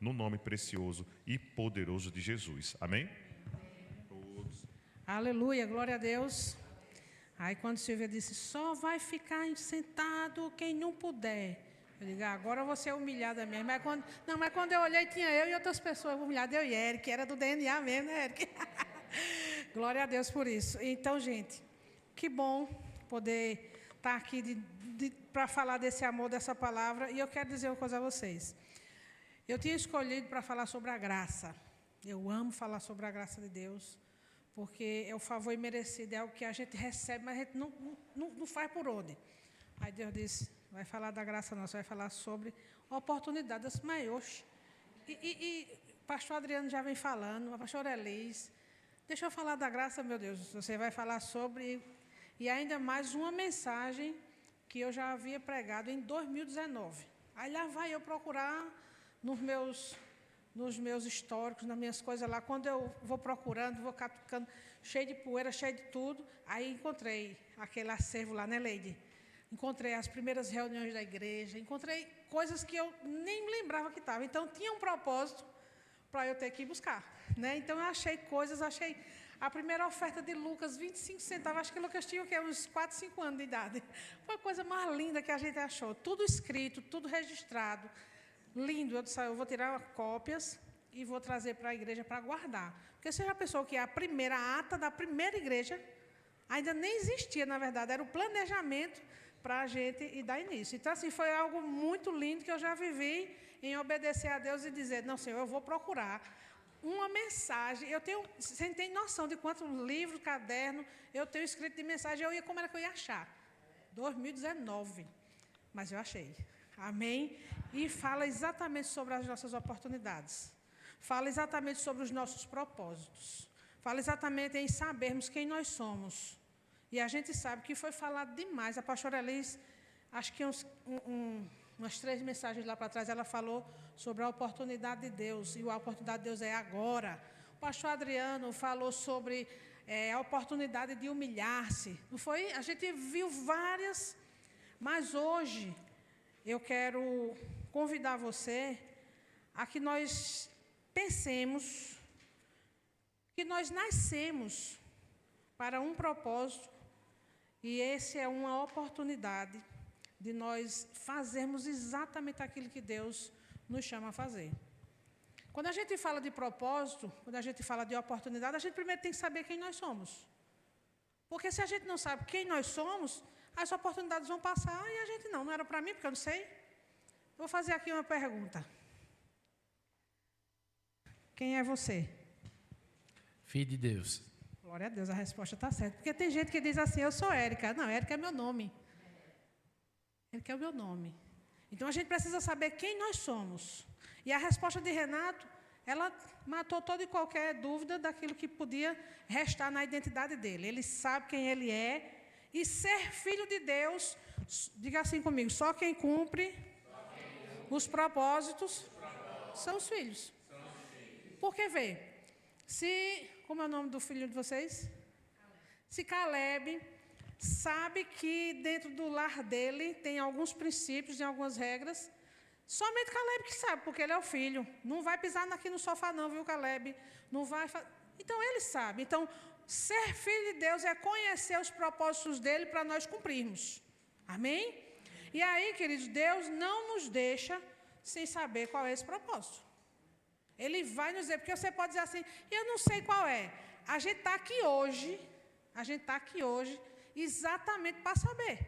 no nome precioso e poderoso de Jesus. Amém? Todos. Aleluia, glória a Deus. Aí quando Silvia disse, só vai ficar sentado quem não puder. Eu digo, agora eu vou ser humilhada mesmo. Mas quando eu olhei, tinha eu e outras pessoas humilhadas. Eu e Eric, era do DNA mesmo, né, Eric? Glória a Deus por isso. Então, gente, que bom poder estar aqui para falar desse amor, dessa palavra. E eu quero dizer uma coisa a vocês. Eu tinha escolhido para falar sobre a graça. Eu amo falar sobre a graça de Deus, porque é o favor imerecido, é algo que a gente recebe, mas a gente não faz por onde. Aí Deus disse, vai falar da graça nossa, vai falar sobre oportunidades maiores. E o pastor Adriano já vem falando, a pastora Elis. Deixa eu falar da graça, meu Deus. Você vai falar sobre, e ainda mais uma mensagem que eu já havia pregado em 2019. Aí lá vai eu procurar nos meus históricos, nas minhas coisas lá. Quando eu vou procurando, vou catucando, cheio de poeira, cheio de tudo. Aí encontrei aquele acervo lá, né, Leide? Encontrei as primeiras reuniões da igreja, encontrei coisas que eu nem me lembrava que estava. Então, tinha um propósito para eu ter que ir buscar, né? Então, eu achei coisas, achei a primeira oferta de Lucas, 25 centavos. Acho que Lucas tinha o quê? Uns 4, 5 anos de idade. Foi a coisa mais linda que a gente achou. Tudo escrito, tudo registrado. Lindo. Eu disse, eu vou tirar cópias e vou trazer para a igreja para guardar. Porque você já pensou que a ata da primeira igreja ainda nem existia, na verdade. Era o planejamento para a gente e dar início. Então, assim, foi algo muito lindo que eu já vivi em obedecer a Deus e dizer, não, Senhor, eu vou procurar uma mensagem. Você não tem noção de quantos livros, caderno, eu tenho escrito de mensagem, como era que eu ia achar? 2019. Mas eu achei. Amém? E fala exatamente sobre as nossas oportunidades. Fala exatamente sobre os nossos propósitos. Fala exatamente em sabermos quem nós somos. E a gente sabe que foi falado demais. A pastora Elis, acho que umas 3 mensagens lá para trás, ela falou sobre a oportunidade de Deus. E a oportunidade de Deus é agora. O pastor Adriano falou sobre a oportunidade de humilhar-se. Não foi? A gente viu várias, mas hoje eu quero convidar você a que nós pensemos que nós nascemos para um propósito. E essa é uma oportunidade de nós fazermos exatamente aquilo que Deus nos chama a fazer. Quando a gente fala de propósito, quando a gente fala de oportunidade, a gente primeiro tem que saber quem nós somos. Porque se a gente não sabe quem nós somos, as oportunidades vão passar e a gente não era para mim, porque eu não sei. Eu vou fazer aqui uma pergunta. Quem é você? Filho de Deus. Glória a Deus, a resposta está certa. Porque tem gente que diz assim, eu sou Érica. Não, Érica é meu nome. Érica é o meu nome. Então, a gente precisa saber quem nós somos. E a resposta de Renato, ela matou toda e qualquer dúvida daquilo que podia restar na identidade dele. Ele sabe quem ele é. E ser filho de Deus, diga assim comigo, só quem cumpre os propósitos são os filhos. Porque, vê, como é o nome do filho de vocês? Se Caleb sabe que dentro do lar dele tem alguns princípios e algumas regras, somente Caleb que sabe, porque ele é o filho. Não vai pisar aqui no sofá não, viu, Caleb? Não vai. Então, ele sabe. Então, ser filho de Deus é conhecer os propósitos dele para nós cumprirmos. Amém? E aí, queridos, Deus não nos deixa sem saber qual é esse propósito. Ele vai nos dizer, porque você pode dizer assim, eu não sei qual é. A gente está aqui hoje exatamente para saber.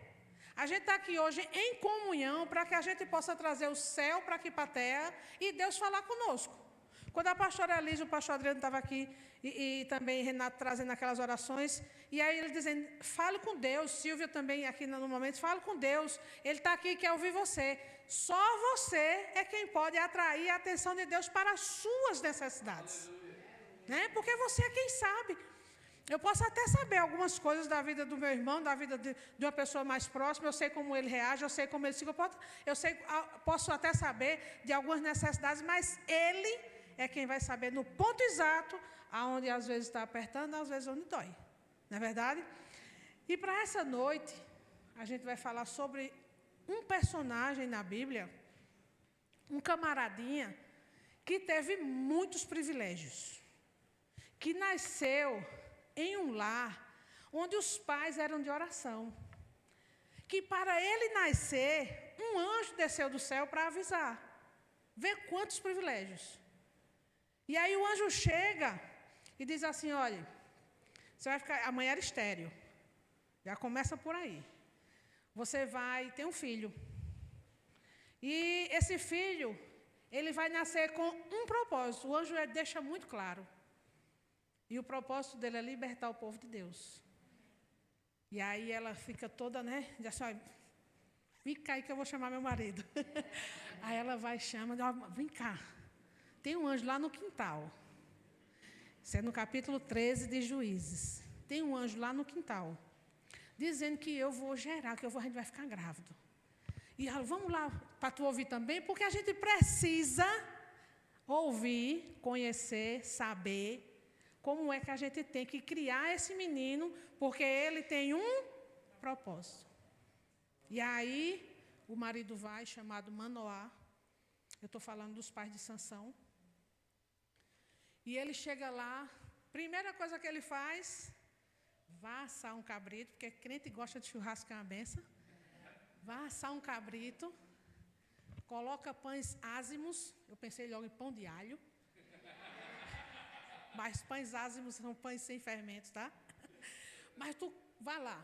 A gente está aqui hoje em comunhão para que a gente possa trazer o céu para aqui para a terra e Deus falar conosco. Quando a pastora Elisa e o pastor Adriano estavam aqui e também Renato trazendo aquelas orações, e aí eles dizendo, fale com Deus, Silvia também aqui no momento, fale com Deus, Ele está aqui e quer ouvir você. Só você é quem pode atrair a atenção de Deus para as suas necessidades. Né? Porque você é quem sabe. Eu posso até saber algumas coisas da vida do meu irmão, da vida de uma pessoa mais próxima, eu sei como ele reage, eu sei como ele se comporta, posso até saber de algumas necessidades, mas ele é quem vai saber no ponto exato, aonde às vezes está apertando, às vezes onde dói. Não é verdade? E para essa noite, a gente vai falar sobre um personagem na Bíblia, um camaradinha, que teve muitos privilégios, que nasceu em um lar onde os pais eram de oração, que para ele nascer, um anjo desceu do céu para avisar. Vê quantos privilégios. E aí o anjo chega e diz assim, olha, você vai ficar, a mãe era estéril, já começa por aí. Você vai ter um filho. E esse filho, ele vai nascer com um propósito. O anjo deixa muito claro. E o propósito dele é libertar o povo de Deus. E aí ela fica toda, né? Diz assim, olha, fica aí que eu vou chamar meu marido. Aí ela vai e chama, vem cá. Tem um anjo lá no quintal. Isso é no capítulo 13 de Juízes. Tem um anjo lá no quintal, dizendo que eu vou gerar, que a gente vai ficar grávido. E ela, vamos lá para tu ouvir também, porque a gente precisa ouvir, conhecer, saber como é que a gente tem que criar esse menino, porque ele tem um propósito. E aí, o marido vai, chamado Manoá, eu estou falando dos pais de Sansão, e ele chega lá, primeira coisa que ele faz, vá assar um cabrito, porque crente gosta de churrasco, é uma benção. Vá assar um cabrito, coloca pães ázimos, eu pensei logo em pão de alho, mas pães ázimos são pães sem fermentos, tá? Mas tu vá lá,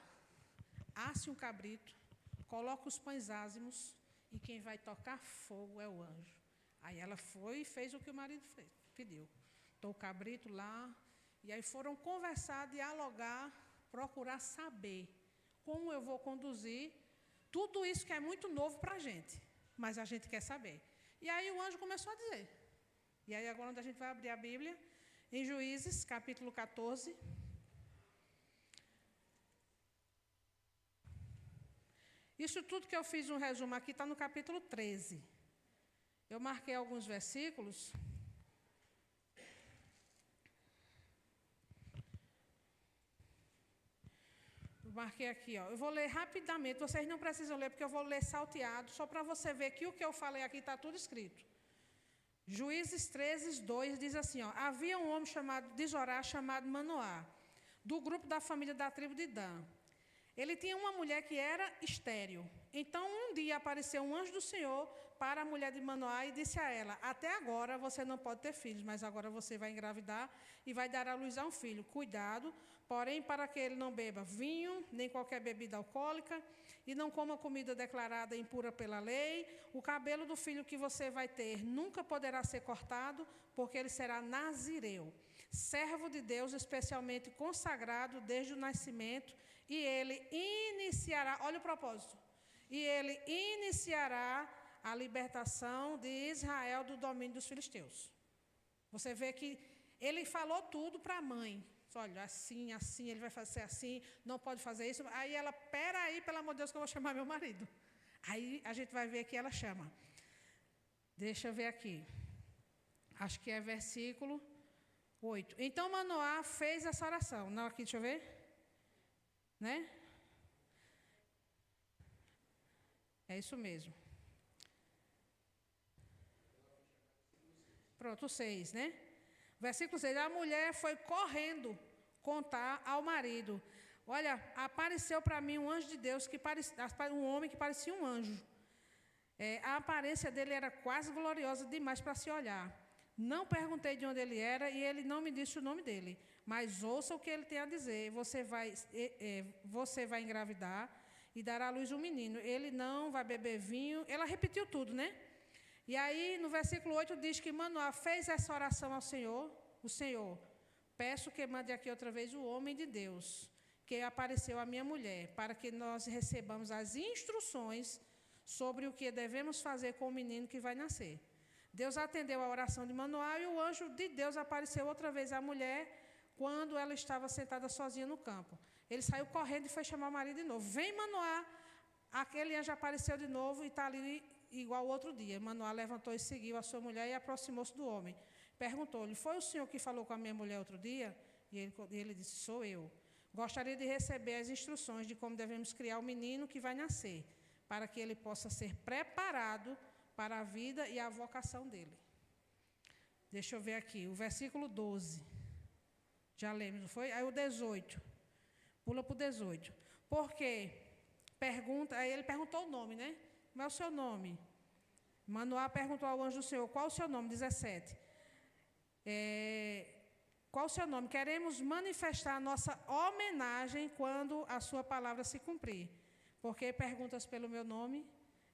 asse um cabrito, coloca os pães ázimos e quem vai tocar fogo é o anjo. Aí ela foi e fez o que o marido pediu. Botou o cabrito lá, e aí foram conversar, dialogar, procurar saber como eu vou conduzir tudo isso que é muito novo para a gente, mas a gente quer saber. E aí o anjo começou a dizer. E aí agora onde a gente vai abrir a Bíblia, em Juízes, capítulo 14. Isso tudo que eu fiz um resumo aqui está no capítulo 13. Eu marquei alguns versículos. Eu marquei aqui, ó. Eu vou ler rapidamente, vocês não precisam ler, porque eu vou ler salteado, só para você ver que o que eu falei aqui está tudo escrito. Juízes 13, 2 diz assim, ó, havia um homem de Zorá chamado Manoá, do grupo da família da tribo de Dan. Ele tinha uma mulher que era estéril. Então, um dia apareceu um anjo do Senhor para a mulher de Manoá e disse a ela, até agora você não pode ter filhos, mas agora você vai engravidar e vai dar à luz a um filho. Cuidado, porém, para que ele não beba vinho, nem qualquer bebida alcoólica, e não coma comida declarada impura pela lei, o cabelo do filho que você vai ter nunca poderá ser cortado, porque ele será nazireu, servo de Deus, especialmente consagrado desde o nascimento, e ele iniciará, olha o propósito, e ele iniciará a libertação de Israel do domínio dos filisteus. Você vê que ele falou tudo para a mãe. Olha, assim, assim, ele vai fazer assim, não pode fazer isso. Aí ela, peraí, pelo amor de Deus, que eu vou chamar meu marido. Aí a gente vai ver que ela chama. Deixa eu ver aqui. Acho que é versículo 8. Então Manoá fez essa oração. Não, aqui, deixa eu ver. Né? É isso mesmo. Pronto, 6, né? Versículo 6, a mulher foi correndo contar ao marido. Olha, apareceu para mim um anjo de Deus, um homem que parecia um anjo. A aparência dele era quase gloriosa demais para se olhar. Não perguntei de onde ele era e ele não me disse o nome dele. Mas ouça o que ele tem a dizer. Você vai engravidar e dará à luz um menino. Ele não vai beber vinho. Ela repetiu tudo, né? E aí, no versículo 8, diz que Manoá fez essa oração ao Senhor. O Senhor, peço que mande aqui outra vez o homem de Deus, que apareceu à minha mulher, para que nós recebamos as instruções sobre o que devemos fazer com o menino que vai nascer. Deus atendeu a oração de Manoá e o anjo de Deus apareceu outra vez à mulher quando ela estava sentada sozinha no campo. Ele saiu correndo e foi chamar o marido de novo. Vem, Manoá. Aquele anjo apareceu de novo e está ali igual ao outro dia. Manoá levantou e seguiu a sua mulher e aproximou-se do homem. Perguntou-lhe, foi o senhor que falou com a minha mulher outro dia? E ele disse, sou eu. Gostaria de receber as instruções de como devemos criar o menino que vai nascer, para que ele possa ser preparado para a vida e a vocação dele. Deixa eu ver aqui, o versículo 12. Já lemos, não foi? Aí o 18. Pula para o 18. Porque aí ele perguntou o nome, né? Como é o seu nome? Manoá perguntou ao anjo do Senhor, qual o seu nome? 17. Qual o seu nome? Queremos manifestar a nossa homenagem quando a sua palavra se cumprir. Porque perguntas pelo meu nome?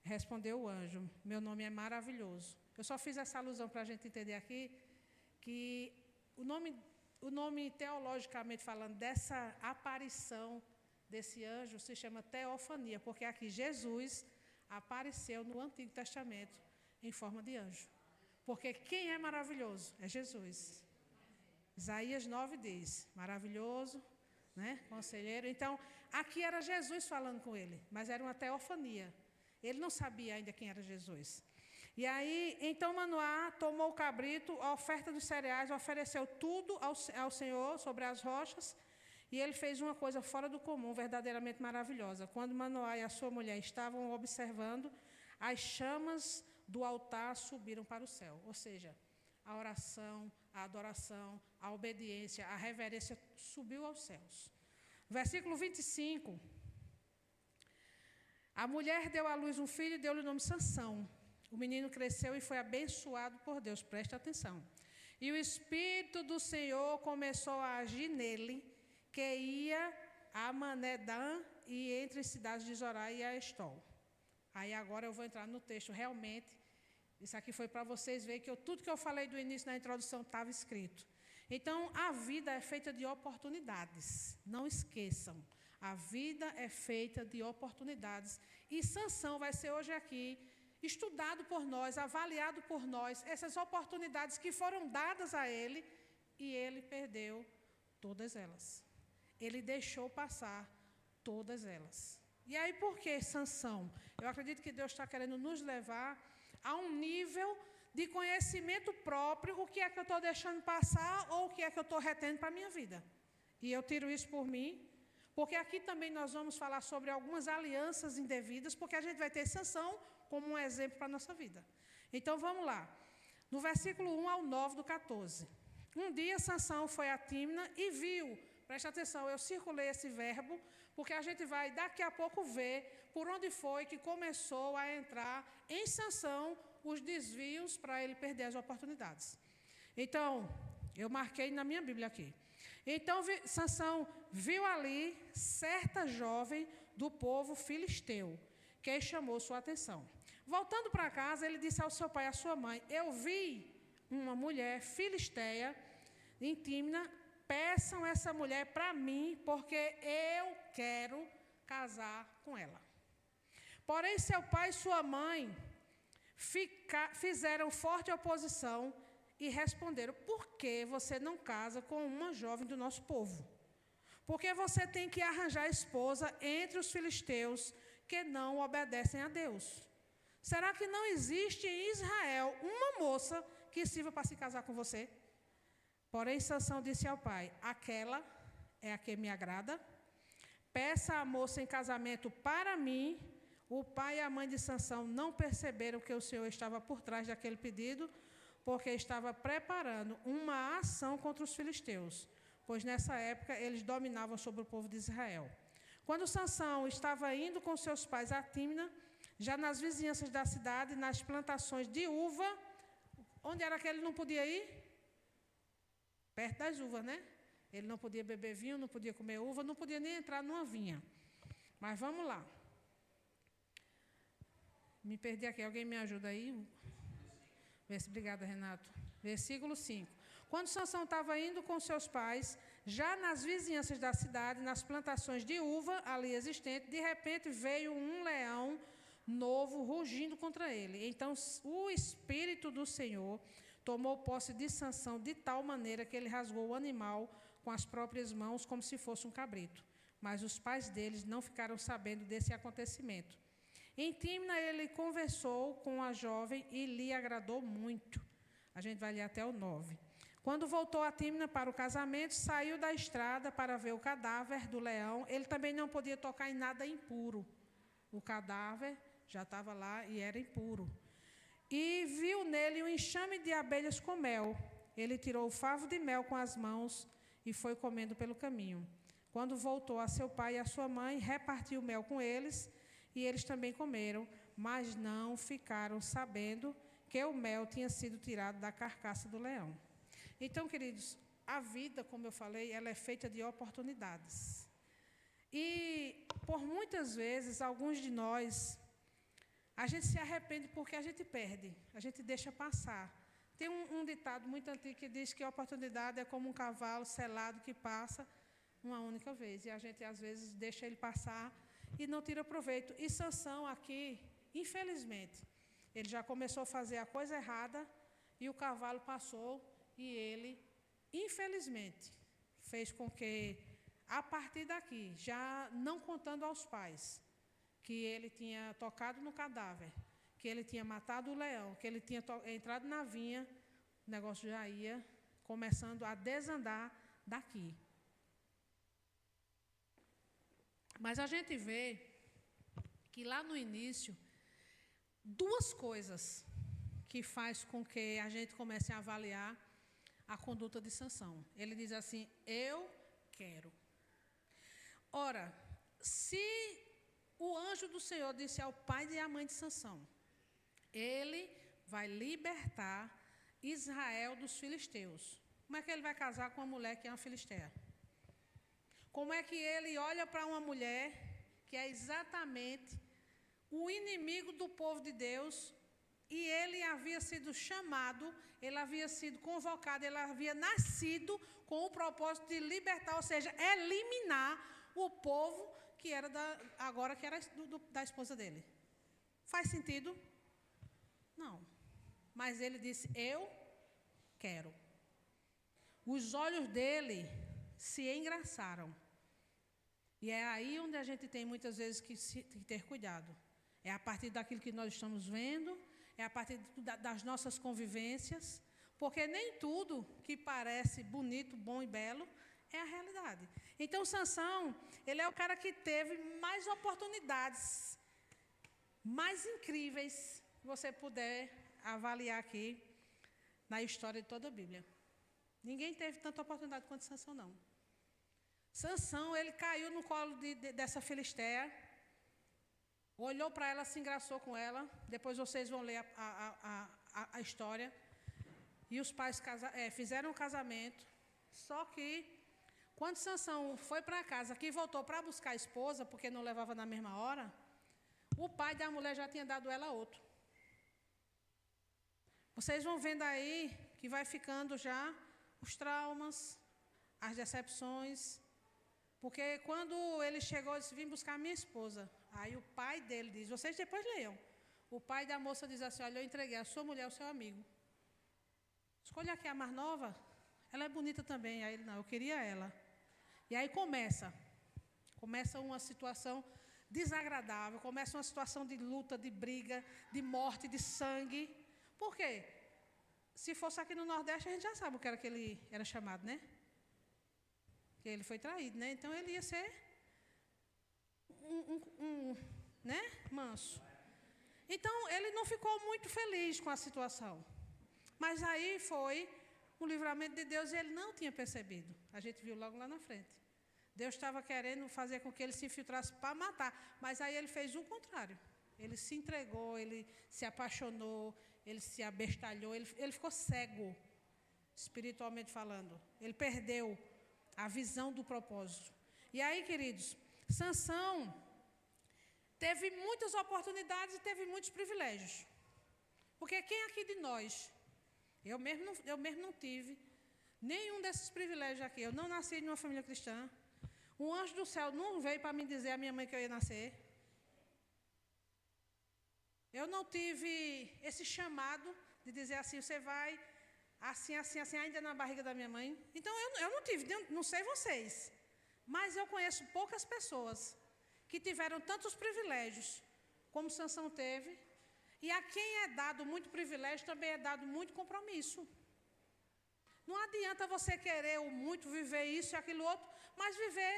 Respondeu o anjo, meu nome é maravilhoso. Eu só fiz essa alusão para a gente entender aqui que o nome teologicamente falando dessa aparição desse anjo se chama teofania, porque aqui Jesus apareceu no Antigo Testamento em forma de anjo. Porque quem é maravilhoso? É Jesus. Isaías 9 diz, maravilhoso, né? Conselheiro. Então, aqui era Jesus falando com ele, mas era uma teofania. Ele não sabia ainda quem era Jesus. E aí, então Manoá tomou o cabrito, a oferta dos cereais, ofereceu tudo ao Senhor sobre as rochas, e ele fez uma coisa fora do comum, verdadeiramente maravilhosa. Quando Manoá e a sua mulher estavam observando, as chamas do altar subiram para o céu. Ou seja, a oração, a adoração, a obediência, a reverência subiu aos céus. Versículo 25. A mulher deu à luz um filho e deu-lhe o nome Sansão. O menino cresceu e foi abençoado por Deus, preste atenção. E o Espírito do Senhor começou a agir nele, que ia a Manedã e entre as cidades de Zorá e a Estol. Aí agora eu vou entrar no texto, realmente, isso aqui foi para vocês verem que tudo que eu falei do início na introdução estava escrito. Então, a vida é feita de oportunidades, não esqueçam. A vida é feita de oportunidades. E Sansão vai ser hoje aqui estudado por nós, avaliado por nós, essas oportunidades que foram dadas a ele, e ele perdeu todas elas. Ele deixou passar todas elas. E aí, por que Sansão? Eu acredito que Deus está querendo nos levar a um nível de conhecimento próprio, o que é que eu estou deixando passar ou o que é que eu estou retendo para a minha vida. E eu tiro isso por mim, porque aqui também nós vamos falar sobre algumas alianças indevidas, porque a gente vai ter Sansão como um exemplo para a nossa vida. Então, vamos lá. No versículo 1 ao 9 do 14. Um dia, Sansão foi a Tímna e viu, preste atenção, eu circulei esse verbo, porque a gente vai daqui a pouco ver por onde foi que começou a entrar em Sansão os desvios para ele perder as oportunidades. Então, eu marquei na minha Bíblia aqui. Então, Sansão viu ali certa jovem do povo filisteu, que chamou sua atenção. Voltando para casa, ele disse ao seu pai e à sua mãe, eu vi uma mulher filisteia em Tímna, peçam essa mulher para mim, porque eu quero casar com ela. Porém, seu pai e sua mãe fizeram forte oposição e responderam, por que você não casa com uma jovem do nosso povo? Porque você tem que arranjar esposa entre os filisteus que não obedecem a Deus. Será que não existe em Israel uma moça que sirva para se casar com você? Porém, Sansão disse ao pai, aquela é a que me agrada. Peça a moça em casamento para mim. O pai e a mãe de Sansão não perceberam que o Senhor estava por trás daquele pedido, porque estava preparando uma ação contra os filisteus, pois nessa época eles dominavam sobre o povo de Israel. Quando Sansão estava indo com seus pais a Tímna, já nas vizinhanças da cidade, nas plantações de uva, onde era que ele não podia ir? Perto das uvas, né? Ele não podia beber vinho, não podia comer uva, não podia nem entrar numa vinha. Mas vamos lá. Me perdi aqui, alguém me ajuda aí? Obrigada, Renato. Versículo 5. Quando Sansão estava indo com seus pais, já nas vizinhanças da cidade, nas plantações de uva ali existentes, de repente veio um leão novo rugindo contra ele. Então o Espírito do Senhor tomou posse de Sansão de tal maneira que ele rasgou o animal com as próprias mãos, como se fosse um cabrito. Mas os pais deles não ficaram sabendo desse acontecimento. Em Tímna, ele conversou com a jovem e lhe agradou muito. A gente vai ler até o 9. Quando voltou a Tímna para o casamento, saiu da estrada para ver o cadáver do leão. Ele também não podia tocar em nada impuro. O cadáver já estava lá e era impuro. e viu nele um enxame de abelhas com mel. Ele tirou o favo de mel com as mãos e foi comendo pelo caminho. Quando voltou a seu pai e a sua mãe, repartiu o mel com eles, e eles também comeram, mas não ficaram sabendo que o mel tinha sido tirado da carcaça do leão. Então, queridos, a vida, como eu falei, ela é feita de oportunidades. E, por muitas vezes, alguns de nós, a gente se arrepende porque a gente perde, a gente deixa passar. Tem um ditado muito antigo que diz que a oportunidade é como um cavalo selado que passa uma única vez. E a gente, às vezes, deixa ele passar e não tira proveito. E Sansão aqui, infelizmente, ele já começou a fazer a coisa errada e o cavalo passou e ele, infelizmente, fez com que, a partir daqui, já não contando aos pais, que ele tinha tocado no cadáver, que ele tinha matado o leão, que ele tinha entrado na vinha, o negócio já ia começando a desandar daqui. Mas a gente vê que lá no início, duas coisas que faz com que a gente comece a avaliar a conduta de Sansão. Ele diz assim, eu quero. Ora, se o anjo do Senhor disse ao pai e à mãe de Sansão, ele vai libertar Israel dos filisteus. Como é que ele vai casar com uma mulher que é uma filisteia? Como é que ele olha para uma mulher que é exatamente o inimigo do povo de Deus, e ele havia sido chamado, ele havia sido convocado, ele havia nascido com o propósito de libertar, ou seja, eliminar o povo que era agora que era da esposa dele. Faz sentido? Não. Mas ele disse, eu quero. Os olhos dele se engraçaram. E é aí onde a gente tem muitas vezes que ter cuidado. É a partir daquilo que nós estamos vendo, é a partir das nossas convivências, porque nem tudo que parece bonito, bom e belo é a realidade. Então, Sansão, ele é o cara que teve mais oportunidades, mais incríveis, que você puder avaliar aqui na história de toda a Bíblia. Ninguém teve tanta oportunidade quanto Sansão, não. Sansão, ele caiu no colo dessa filisteia, olhou para ela, se engraçou com ela. Depois vocês vão ler a história. E os pais fizeram o casamento. Só que, quando Sansão foi para casa, que voltou para buscar a esposa, porque não levava na mesma hora, o pai da mulher já tinha dado ela outro. Vocês vão vendo aí que vai ficando já os traumas, as decepções. Porque quando ele chegou, ele disse, vim buscar minha esposa. Aí o pai dele diz, vocês depois leiam. O pai da moça diz assim, olha, eu entreguei a sua mulher ao seu amigo. Escolha aqui a mais nova, ela é bonita também. Aí ele, não, eu queria ela. E aí começa uma situação desagradável, começa uma situação de luta, de briga, de morte, de sangue. Por quê? Se fosse aqui no Nordeste, a gente já sabe o que era que ele era chamado, né? Que ele foi traído, né? Então ele ia ser né? Manso. Então ele não ficou muito feliz com a situação. Mas aí foi um livramento de Deus e ele não tinha percebido. A gente viu logo lá na frente. Deus estava querendo fazer com que ele se infiltrasse para matar. Mas aí ele fez o contrário. Ele se entregou, ele se apaixonou, ele se abestalhou, ele ficou cego, espiritualmente falando. Ele perdeu a visão do propósito. E aí, queridos, Sansão teve muitas oportunidades e teve muitos privilégios. Porque quem aqui de nós, eu mesmo não tive nenhum desses privilégios aqui. Eu não nasci em uma família cristã. Um anjo do céu não veio para me dizer a minha mãe que eu ia nascer. Eu não tive esse chamado de dizer assim, você vai assim, ainda na barriga da minha mãe. Então, eu não tive, não sei vocês, mas eu conheço poucas pessoas que tiveram tantos privilégios como Sansão teve, e a quem é dado muito privilégio também é dado muito compromisso. Não adianta você querer muito viver isso e aquilo outro, mas viver,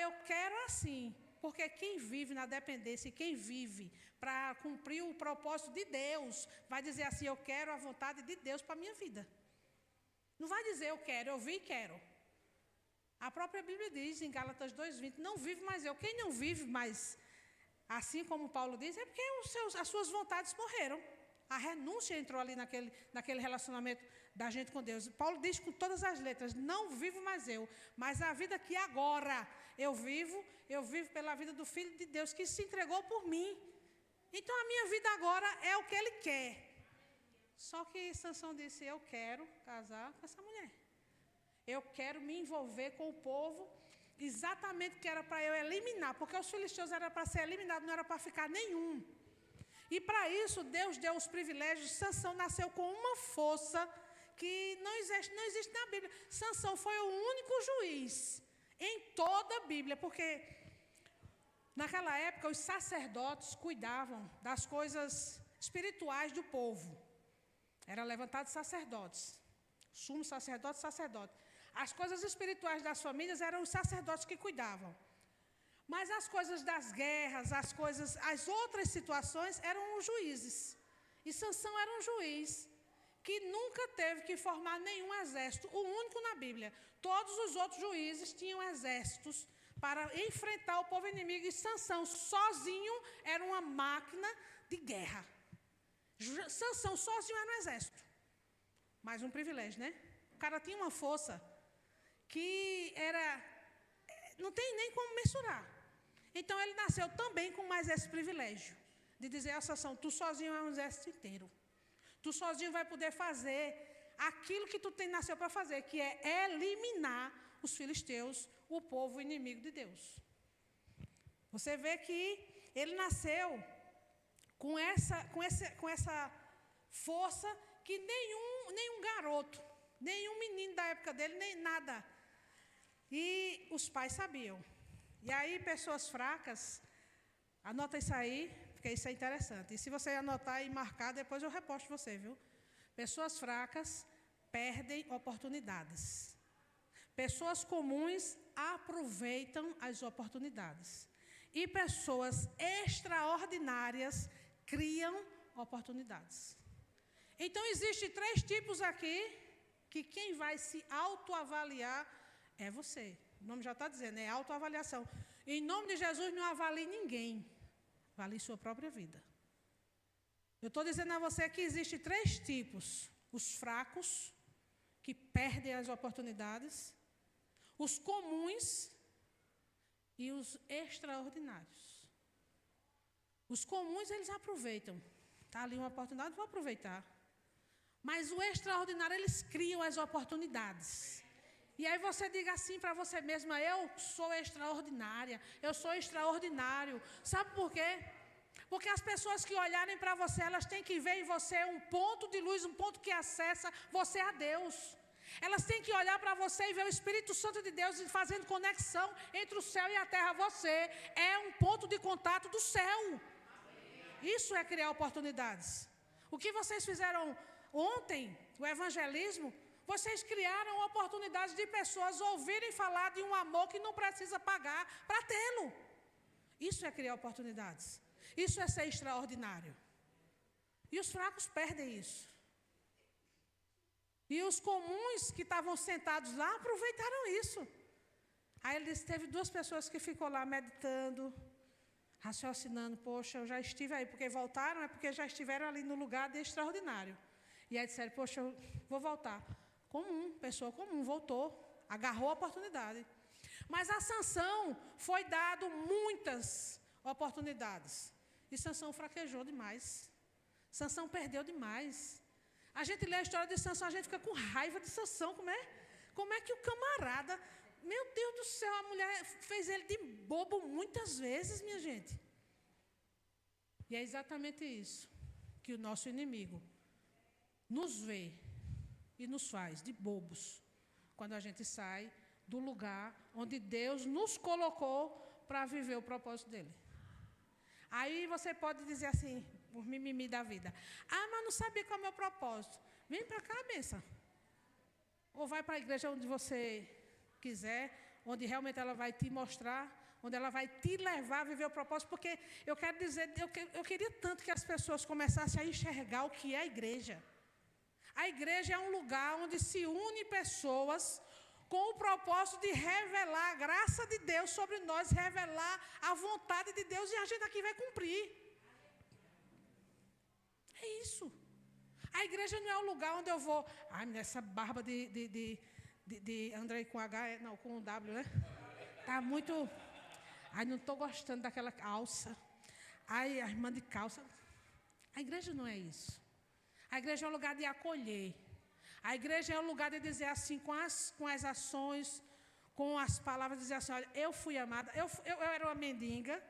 eu quero assim. Porque quem vive na dependência e quem vive para cumprir o propósito de Deus, vai dizer assim, eu quero a vontade de Deus para a minha vida. Não vai dizer eu quero, eu vi e quero. A própria Bíblia diz em Gálatas 2:20, não vive mais eu. Quem não vive mais, assim como Paulo diz, é porque as suas vontades morreram. A renúncia entrou ali naquele relacionamento da gente com Deus. Paulo diz com todas as letras, não vivo mais eu, mas a vida que agora eu vivo pela vida do Filho de Deus, que se entregou por mim. Então a minha vida agora é o que Ele quer. Só que Sansão disse, eu quero casar com essa mulher. Eu quero me envolver com o povo, exatamente o que era para eu eliminar, porque os filisteus eram para ser eliminados, não era para ficar nenhum. E para isso, Deus deu os privilégios. Sansão nasceu com uma força que não existe na Bíblia. Sansão foi o único juiz em toda a Bíblia, porque naquela época os sacerdotes cuidavam das coisas espirituais do povo. Eram levantados sacerdotes, sumo sacerdote. As coisas espirituais das famílias eram os sacerdotes que cuidavam. Mas as coisas das guerras, as outras situações eram os juízes. E Sansão era um juiz que nunca teve que formar nenhum exército, o único na Bíblia. Todos os outros juízes tinham exércitos para enfrentar o povo inimigo. E Sansão sozinho era uma máquina de guerra. Sansão sozinho era um exército. Mais um privilégio, né? O cara tinha uma força que não tem nem como mensurar. Então ele nasceu também com mais esse privilégio de dizer a Sansão, tu sozinho é um exército inteiro. Tu sozinho vai poder fazer aquilo que tu nasceu para fazer, que é eliminar os filisteus, o povo inimigo de Deus. Você vê que ele nasceu com essa força que nenhum garoto, nenhum menino da época dele, nem nada. E os pais sabiam. E aí, pessoas fracas, anota isso aí, porque isso é interessante. E se você anotar e marcar, depois eu reposto você, viu? Pessoas fracas perdem oportunidades. Pessoas comuns aproveitam as oportunidades. E pessoas extraordinárias criam oportunidades. Então, existem 3 tipos aqui, que quem vai se autoavaliar é você. O nome já está dizendo, é autoavaliação. Em nome de Jesus, não avalie ninguém. Avalie sua própria vida. Eu estou dizendo a você que existem 3 tipos. Os fracos, que perdem as oportunidades. Os comuns e os extraordinários. Os comuns, eles aproveitam. Está ali uma oportunidade, vou aproveitar. Mas o extraordinário, eles criam as oportunidades. E aí você diga assim para você mesma, eu sou extraordinária, eu sou extraordinário. Sabe por quê? Porque as pessoas que olharem para você, elas têm que ver em você um ponto de luz, um ponto que acessa você a Deus. Elas têm que olhar para você e ver o Espírito Santo de Deus fazendo conexão entre o céu e a terra. Você é um ponto de contato do céu. Isso é criar oportunidades. O que vocês fizeram ontem, o evangelismo, vocês criaram oportunidades de pessoas ouvirem falar de um amor que não precisa pagar para tê-lo. Isso é criar oportunidades. Isso é ser extraordinário. E os fracos perdem isso. E os comuns que estavam sentados lá aproveitaram isso. Aí ele disse, teve 2 pessoas que ficou lá meditando, raciocinando, poxa, eu já estive aí, porque voltaram, é porque já estiveram ali no lugar de extraordinário. E aí disseram, poxa, eu vou voltar. Pessoa comum, voltou, agarrou a oportunidade. Mas a Sansão foi dado muitas oportunidades. E Sansão fraquejou demais. Sansão perdeu demais. A gente lê a história de Sansão, a gente fica com raiva de Sansão. Como é que o camarada, meu Deus do céu, a mulher fez ele de bobo muitas vezes, minha gente. E é exatamente isso que o nosso inimigo nos vê e nos faz de bobos quando a gente sai do lugar onde Deus nos colocou para viver o propósito dele. Aí você pode dizer assim, por mimimi da vida, mas não sabia qual é o meu propósito. Vem para cá, benção. Ou vai para a igreja onde você quiser, onde realmente ela vai te mostrar onde ela vai te levar a viver o propósito, porque eu quero dizer, eu queria tanto que as pessoas começassem a enxergar o que é a igreja. A igreja é um lugar onde se une pessoas com o propósito de revelar a graça de Deus sobre nós, revelar a vontade de Deus, e a gente aqui vai cumprir. É isso. A igreja não é um lugar onde eu vou... Ai, essa barba de Andrei com H, não, com W, né? Tá muito... Ai, não estou gostando daquela calça. Ai, a irmã de calça. A igreja não é isso. A igreja é um lugar de acolher. A igreja é um lugar de dizer assim, com as ações, com as palavras, dizer assim, olha, eu fui amada. Eu era uma mendiga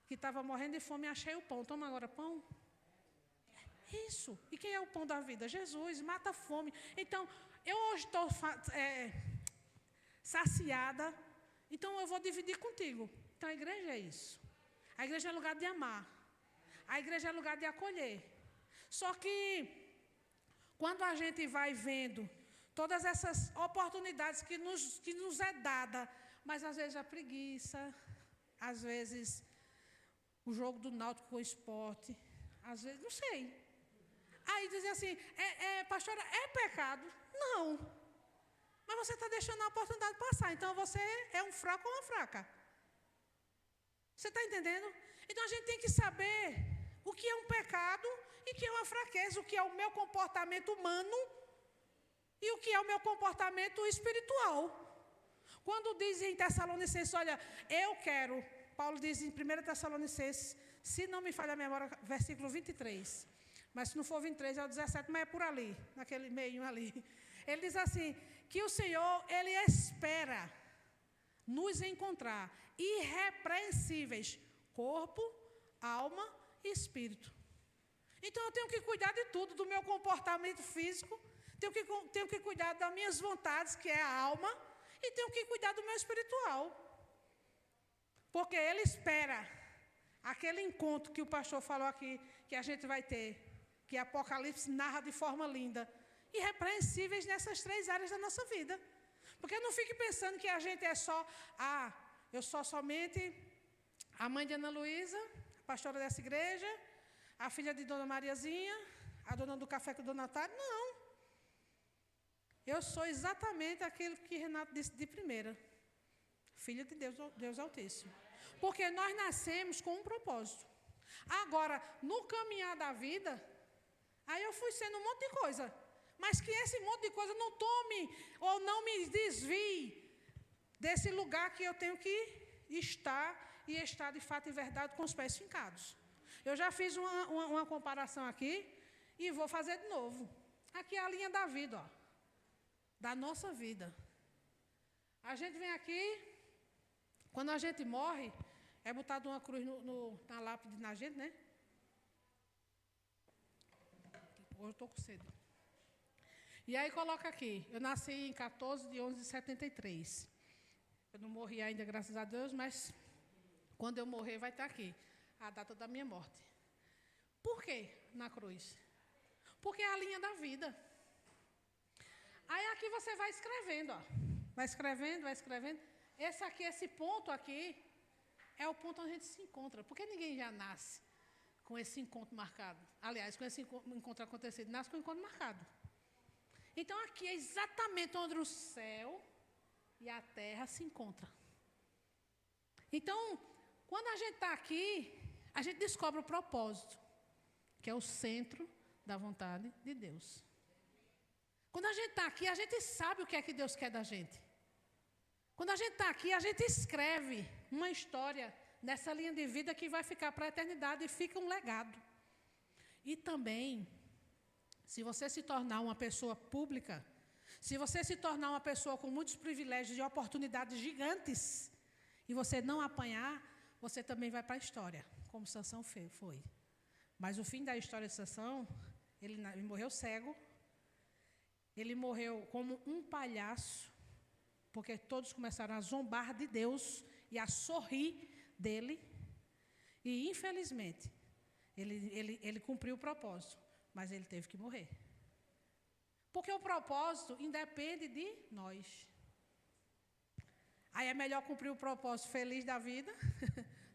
que estava morrendo de fome e achei o pão. Toma agora pão. Isso. E quem é o pão da vida? Jesus, mata a fome. Então, eu hoje estou saciada, então eu vou dividir contigo. Então, a igreja é isso. A igreja é lugar de amar. A igreja é lugar de acolher. Só que, quando a gente vai vendo todas essas oportunidades que nos é dada, mas às vezes a preguiça, às vezes o jogo do Náutico com o esporte, às vezes, não sei. Aí dizem assim, pastora, é pecado? Não. Mas você está deixando a oportunidade passar, então você é um fraco ou uma fraca. Você está entendendo? Então a gente tem que saber o que é um pecado e o que é uma fraqueza, o que é o meu comportamento humano e o que é o meu comportamento espiritual. Quando diz em Tessalonicenses, olha, eu quero, Paulo diz em 1 Tessalonicenses, se não me falha a memória, versículo 23, mas se não for 23 é o 17, mas é por ali, naquele meio ali. Ele diz assim, que o Senhor, Ele espera nos encontrar irrepreensíveis, corpo, alma e espírito. Então eu tenho que cuidar de tudo, do meu comportamento físico, tenho que cuidar das minhas vontades, que é a alma, e tenho que cuidar do meu espiritual. Porque Ele espera aquele encontro que o pastor falou aqui, que a gente vai ter, que Apocalipse narra de forma linda, irrepreensíveis nessas 3 áreas da nossa vida. Porque não fique pensando que a gente é só, eu sou somente a mãe de Ana Luísa, a pastora dessa igreja, a filha de Dona Mariazinha, a dona do café com o Dona Natália. Não. Eu sou exatamente aquilo que Renato disse de primeira. Filha de Deus Altíssimo. Porque nós nascemos com um propósito. Agora, no caminhar da vida, aí eu fui sendo um monte de coisa. Mas que esse monte de coisa não tome ou não me desvie desse lugar que eu tenho que estar e estar de fato e verdade com os pés fincados. Eu já fiz uma comparação aqui e vou fazer de novo. Aqui é a linha da vida, ó, da nossa vida. A gente vem aqui, quando a gente morre, é botado uma cruz na lápide na gente, né? Hoje eu estou com sede. E aí coloca aqui, eu nasci em 14/11/73. Eu não morri ainda, graças a Deus, mas quando eu morrer vai estar aqui, a data da minha morte. Por quê na cruz? Porque é a linha da vida. Aí aqui você vai escrevendo, ó. Vai escrevendo, vai escrevendo. Esse ponto aqui é o ponto onde a gente se encontra. Porque ninguém já nasce com esse encontro marcado. Aliás, com esse encontro acontecido, nasce com o encontro marcado. Então aqui é exatamente onde o céu e a terra se encontram. Então, quando a gente está aqui, a gente descobre o propósito, que é o centro da vontade de Deus. Quando a gente está aqui, a gente sabe o que é que Deus quer da gente. Quando a gente está aqui, a gente escreve uma história nessa linha de vida que vai ficar para a eternidade e fica um legado. E também, se você se tornar uma pessoa pública, se você se tornar uma pessoa com muitos privilégios e oportunidades gigantes, e você não apanhar, você também vai para a história, como Sansão foi. Mas o fim da história de Sansão, ele morreu cego, ele morreu como um palhaço, porque todos começaram a zombar de Deus e a sorrir dele, e infelizmente, ele cumpriu o propósito, mas ele teve que morrer. Porque o propósito independe de nós. Aí é melhor cumprir o propósito feliz da vida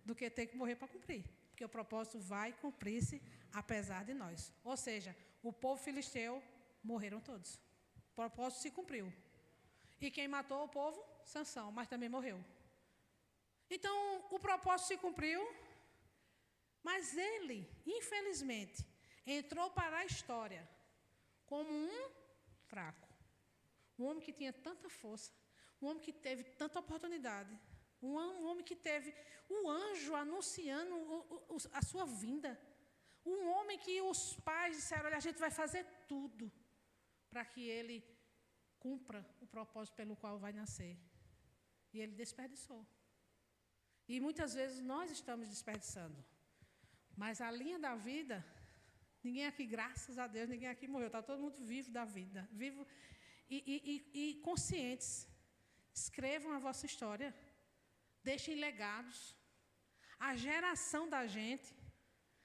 do que ter que morrer para cumprir. Porque o propósito vai cumprir-se apesar de nós. Ou seja, o povo filisteu morreram todos. O propósito se cumpriu. E quem matou o povo? Sansão, mas também morreu. Então, o propósito se cumpriu, mas ele, infelizmente, entrou para a história como um fraco. Um homem que tinha tanta força, um homem que teve tanta oportunidade, um homem que teve o anjo anunciando a sua vinda. Um homem que os pais disseram, olha, a gente vai fazer tudo para que ele cumpra o propósito pelo qual vai nascer. E ele desperdiçou. E muitas vezes nós estamos desperdiçando. Mas a linha da vida, ninguém aqui, graças a Deus, ninguém aqui morreu. Está todo mundo vivo da vida. Vivo e conscientes. Escrevam a vossa história. Deixem legados. A geração da gente,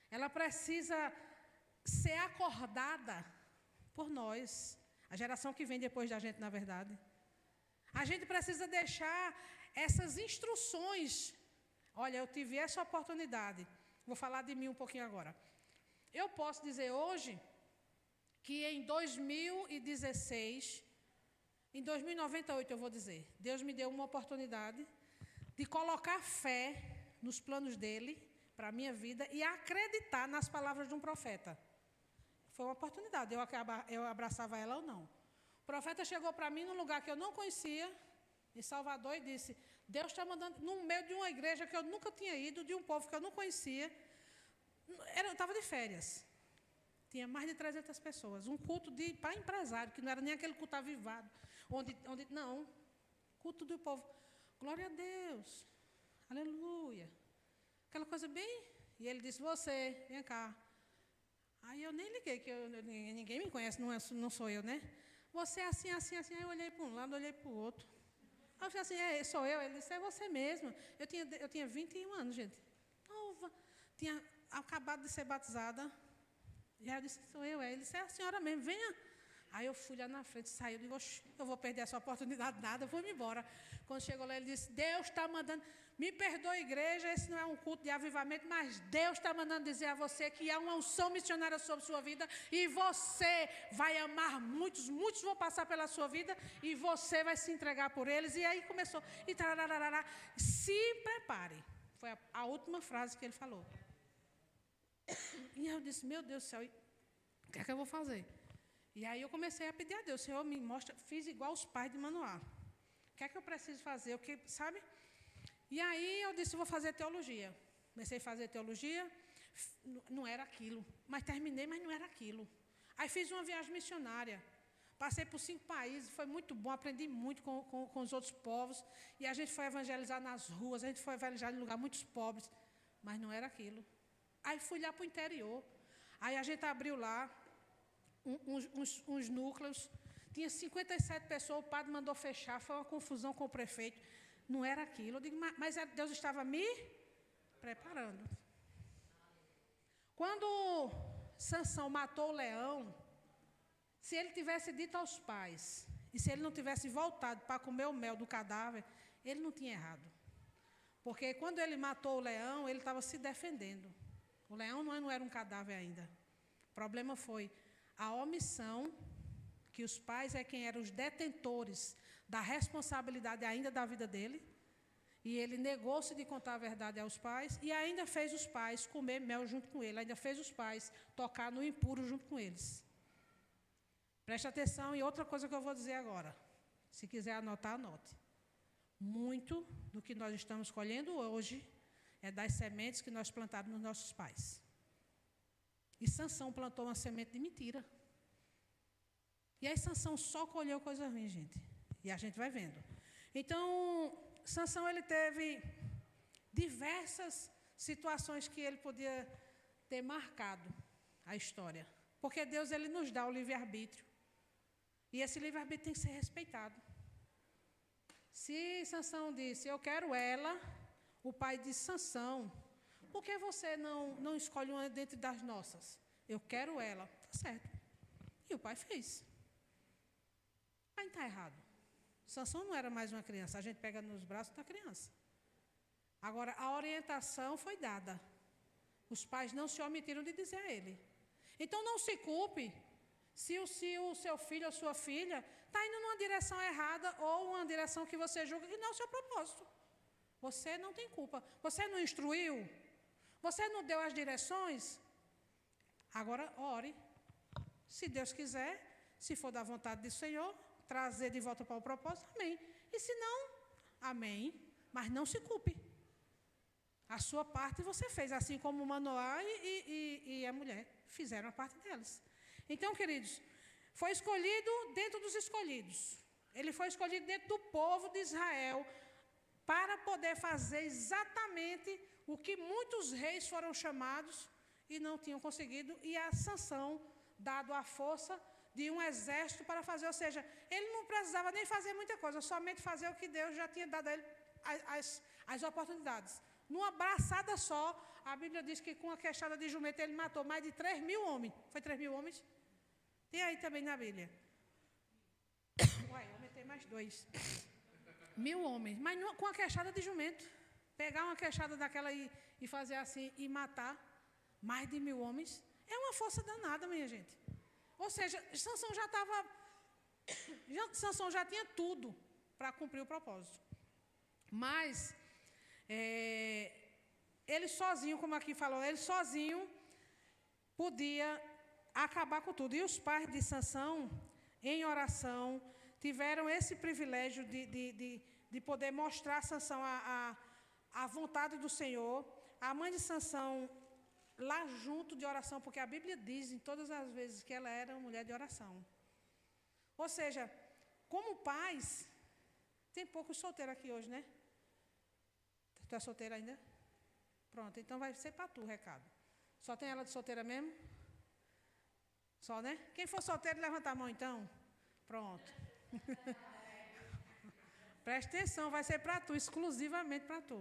ela precisa ser acordada por nós. A geração que vem depois da gente, na verdade. A gente precisa deixar essas instruções. Olha, eu tive essa oportunidade. Vou falar de mim um pouquinho agora. Eu posso dizer hoje que em 2016, em 2098 eu vou dizer, Deus me deu uma oportunidade de colocar fé nos planos dele para a minha vida e acreditar nas palavras de um profeta. Foi uma oportunidade, eu abraçava ela ou não. O profeta chegou para mim num lugar que eu não conhecia, em Salvador, e disse, Deus está mandando, no meio de uma igreja que eu nunca tinha ido, de um povo que eu não conhecia, eu estava de férias. Tinha mais de 300 pessoas, um culto para empresário, que não era nem aquele culto avivado, onde não, culto do povo. Glória a Deus, aleluia. Aquela coisa bem, e ele disse, você, vem cá. Aí eu nem liguei, que ninguém me conhece, não sou eu, né? Você é assim, assim, assim. Aí eu olhei para um lado, olhei para o outro. Aí eu falei assim, sou eu? Ele disse, é você mesmo. Eu tinha 21 anos, gente. Nova. Tinha acabado de ser batizada. E aí eu disse, sou eu. Aí ele disse, é a senhora mesmo, venha. Aí eu fui lá na frente, saí, eu digo, eu vou perder essa oportunidade, nada, eu vou me embora. Quando chegou lá, ele disse, Deus está mandando, me perdoe, igreja, esse não é um culto de avivamento, mas Deus está mandando dizer a você que há uma unção missionária sobre sua vida e você vai amar muitos, muitos vão passar pela sua vida e você vai se entregar por eles. E aí começou, e tarararará, se prepare. Foi a última frase que ele falou. E eu disse, meu Deus do céu, o que é que eu vou fazer? E aí eu comecei a pedir a Deus, Senhor, me mostra, fiz igual os pais de Manoá. O que é que eu preciso fazer? O que, sabe? E aí eu disse, vou fazer teologia. Comecei a fazer teologia, não era aquilo. Mas terminei, mas não era aquilo. Aí fiz uma viagem missionária. Passei por 5 países, foi muito bom, aprendi muito com os outros povos. E a gente foi evangelizar nas ruas, a gente foi evangelizar em lugares muito pobres. Mas não era aquilo. Aí fui lá para o interior. Aí a gente abriu lá uns núcleos. Tinha 57 pessoas, o padre mandou fechar, foi uma confusão com o prefeito. Não era aquilo. Eu digo, mas Deus estava me preparando. Quando Sansão matou o leão, se ele tivesse dito aos pais, e se ele não tivesse voltado para comer o mel do cadáver, ele não tinha errado. Porque quando ele matou o leão, ele estava se defendendo. O leão não era um cadáver ainda. O problema foi a omissão, que os pais é quem eram os detentores da responsabilidade ainda da vida dele, e ele negou-se de contar a verdade aos pais, e ainda fez os pais comer mel junto com ele, ainda fez os pais tocar no impuro junto com eles. Preste atenção, e outra coisa que eu vou dizer agora, se quiser anotar, anote. Muito do que nós estamos colhendo hoje é das sementes que nós plantamos nos nossos pais. E Sansão plantou uma semente de mentira. E aí Sansão só colheu coisa ruim, gente. E a gente vai vendo. Então, Sansão, ele teve diversas situações que ele podia ter marcado a história. Porque Deus, ele nos dá o livre-arbítrio. E esse livre-arbítrio tem que ser respeitado. Se Sansão disse, eu quero ela, o pai disse, Sansão, por que você não escolhe uma dentre das nossas? Eu quero ela. Tá certo. E o pai fez. Mas não está errado. Sansão não era mais uma criança. A gente pega nos braços da criança. Agora, a orientação foi dada. Os pais não se omitiram de dizer a ele. Então, não se culpe se o seu filho ou sua filha está indo numa direção errada ou uma direção que você julga que não é o seu propósito. Você não tem culpa. Você não instruiu? Você não deu as direções? Agora, ore. Se Deus quiser, se for da vontade do Senhor, trazer de volta para o propósito, amém. E se não, amém. Mas não se culpe. A sua parte você fez, assim como Manoá e a mulher fizeram a parte delas. Então, queridos, foi escolhido dentro dos escolhidos. Ele foi escolhido dentro do povo de Israel para poder fazer exatamente o que muitos reis foram chamados e não tinham conseguido, e a Sansão, dado a força de um exército para fazer. Ou seja, ele não precisava nem fazer muita coisa, somente fazer o que Deus já tinha dado a ele as oportunidades. Numa braçada só, a Bíblia diz que com a queixada de jumento ele matou mais de 3.000 homens. Foi 3.000 homens? Tem aí também na Bíblia. Uai, eu aumentei mais 2. 1.000 homens. Mas com a queixada de jumento. Pegar uma queixada daquela e fazer assim e matar mais de 1.000 homens. É uma força danada, minha gente. Ou seja, Sansão já estava... Sansão já tinha tudo para cumprir o propósito. Mas... ele sozinho, como aqui falou, ele sozinho podia acabar com tudo. E os pais de Sansão, em oração, tiveram esse privilégio de poder mostrar a Sansão a vontade do Senhor. A mãe de Sansão, lá junto de oração, porque a Bíblia diz em todas as vezes que ela era uma mulher de oração. Ou seja, como pais, tem poucos solteiros aqui hoje, né? Tu é solteira ainda? Pronto, então vai ser para tu o recado. Só tem ela de solteira mesmo? Só, né? Quem for solteiro, levanta a mão então. Pronto. Presta atenção, vai ser para tu, exclusivamente para tu.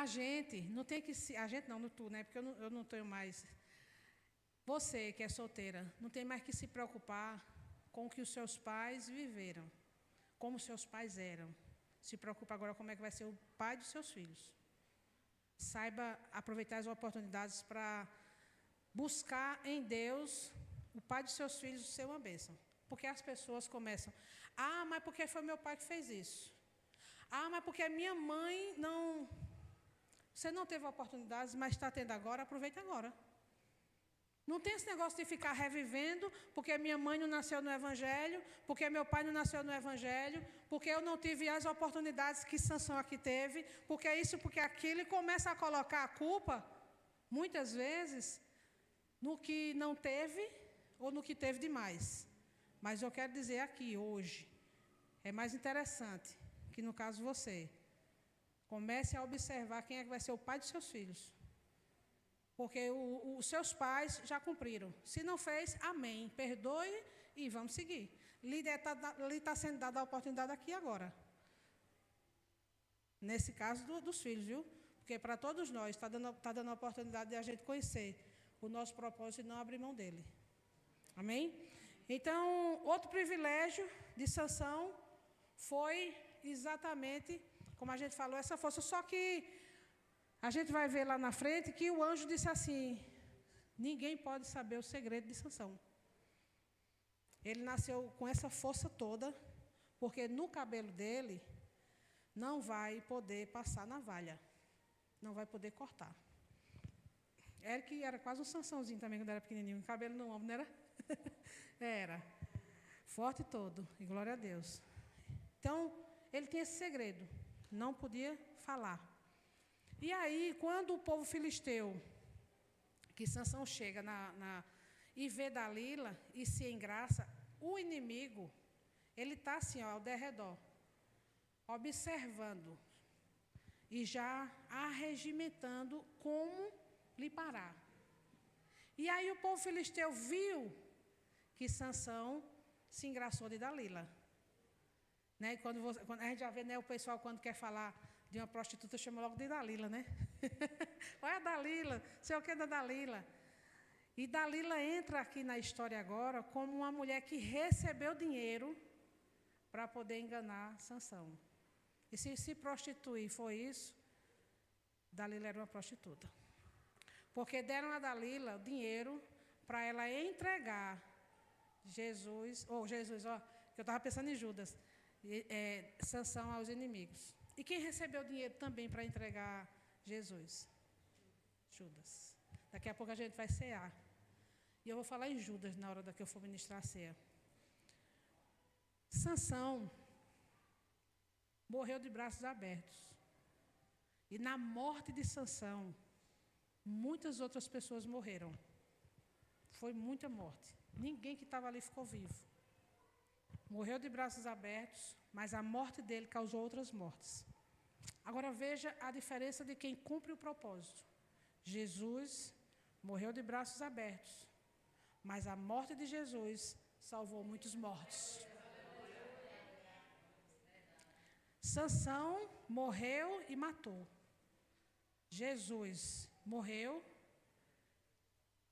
A gente não tem que se... A gente não, no tu, né? Porque eu não tenho mais... Você que é solteira, não tem mais que se preocupar com o que os seus pais viveram. Como os seus pais eram. Se preocupa agora como é que vai ser o pai dos seus filhos. Saiba aproveitar as oportunidades para buscar em Deus o pai dos seus filhos ser uma bênção. Porque as pessoas começam, mas porque foi meu pai que fez isso. Mas porque minha mãe não... Você não teve oportunidades, mas está tendo agora, aproveita agora. Não tem esse negócio de ficar revivendo, porque minha mãe não nasceu no Evangelho, porque meu pai não nasceu no Evangelho, porque eu não tive as oportunidades que Sansão aqui teve, porque isso, porque aquilo, e começa a colocar a culpa, muitas vezes, no que não teve ou no que teve demais. Mas eu quero dizer aqui, hoje, é mais interessante que, no caso, você comece a observar quem é que vai ser o pai dos seus filhos. Porque os seus pais já cumpriram. Se não fez, amém. Perdoe e vamos seguir. Lhe está sendo dada a oportunidade aqui agora. Nesse caso dos filhos, viu? Porque para todos nós está dando a oportunidade de a gente conhecer o nosso propósito e não abrir mão dele. Amém? Então, outro privilégio de Sansão foi exatamente, como a gente falou, essa força. Só que a gente vai ver lá na frente que o anjo disse assim, ninguém pode saber o segredo de Sansão. Ele nasceu com essa força toda, porque no cabelo dele não vai poder passar navalha, não vai poder cortar. Eric era quase um Sansãozinho também quando era pequenininho, cabelo no ombro, não era? Era. Forte todo, e glória a Deus. Então, ele tinha esse segredo, não podia falar. E aí, quando o povo filisteu, que Sansão chega e vê Dalila e se engraça, o inimigo, ele está assim, ó, ao derredor, observando e já arregimentando como lhe parar. E aí o povo filisteu viu que Sansão se engraçou de Dalila. Né? E quando a gente já vê, né, o pessoal quando quer falar de uma prostituta, chama logo de Dalila, né? Olha a Dalila, sei o que da Dalila. E Dalila entra aqui na história agora como uma mulher que recebeu dinheiro para poder enganar Sansão. E se prostituir foi isso, Dalila era uma prostituta. Porque deram a Dalila o dinheiro para ela entregar Jesus, que eu estava pensando em Judas, Sansão aos inimigos. E quem recebeu o dinheiro também para entregar Jesus? Judas. Daqui a pouco a gente vai cear. E eu vou falar em Judas na hora que eu for ministrar a ceia. Sansão morreu de braços abertos. E na morte de Sansão, muitas outras pessoas morreram. Foi muita morte. Ninguém que estava ali ficou vivo. Morreu de braços abertos, mas a morte dele causou outras mortes. Agora veja a diferença de quem cumpre o propósito. Jesus morreu de braços abertos, mas a morte de Jesus salvou muitos mortos. Sansão morreu e matou. Jesus morreu,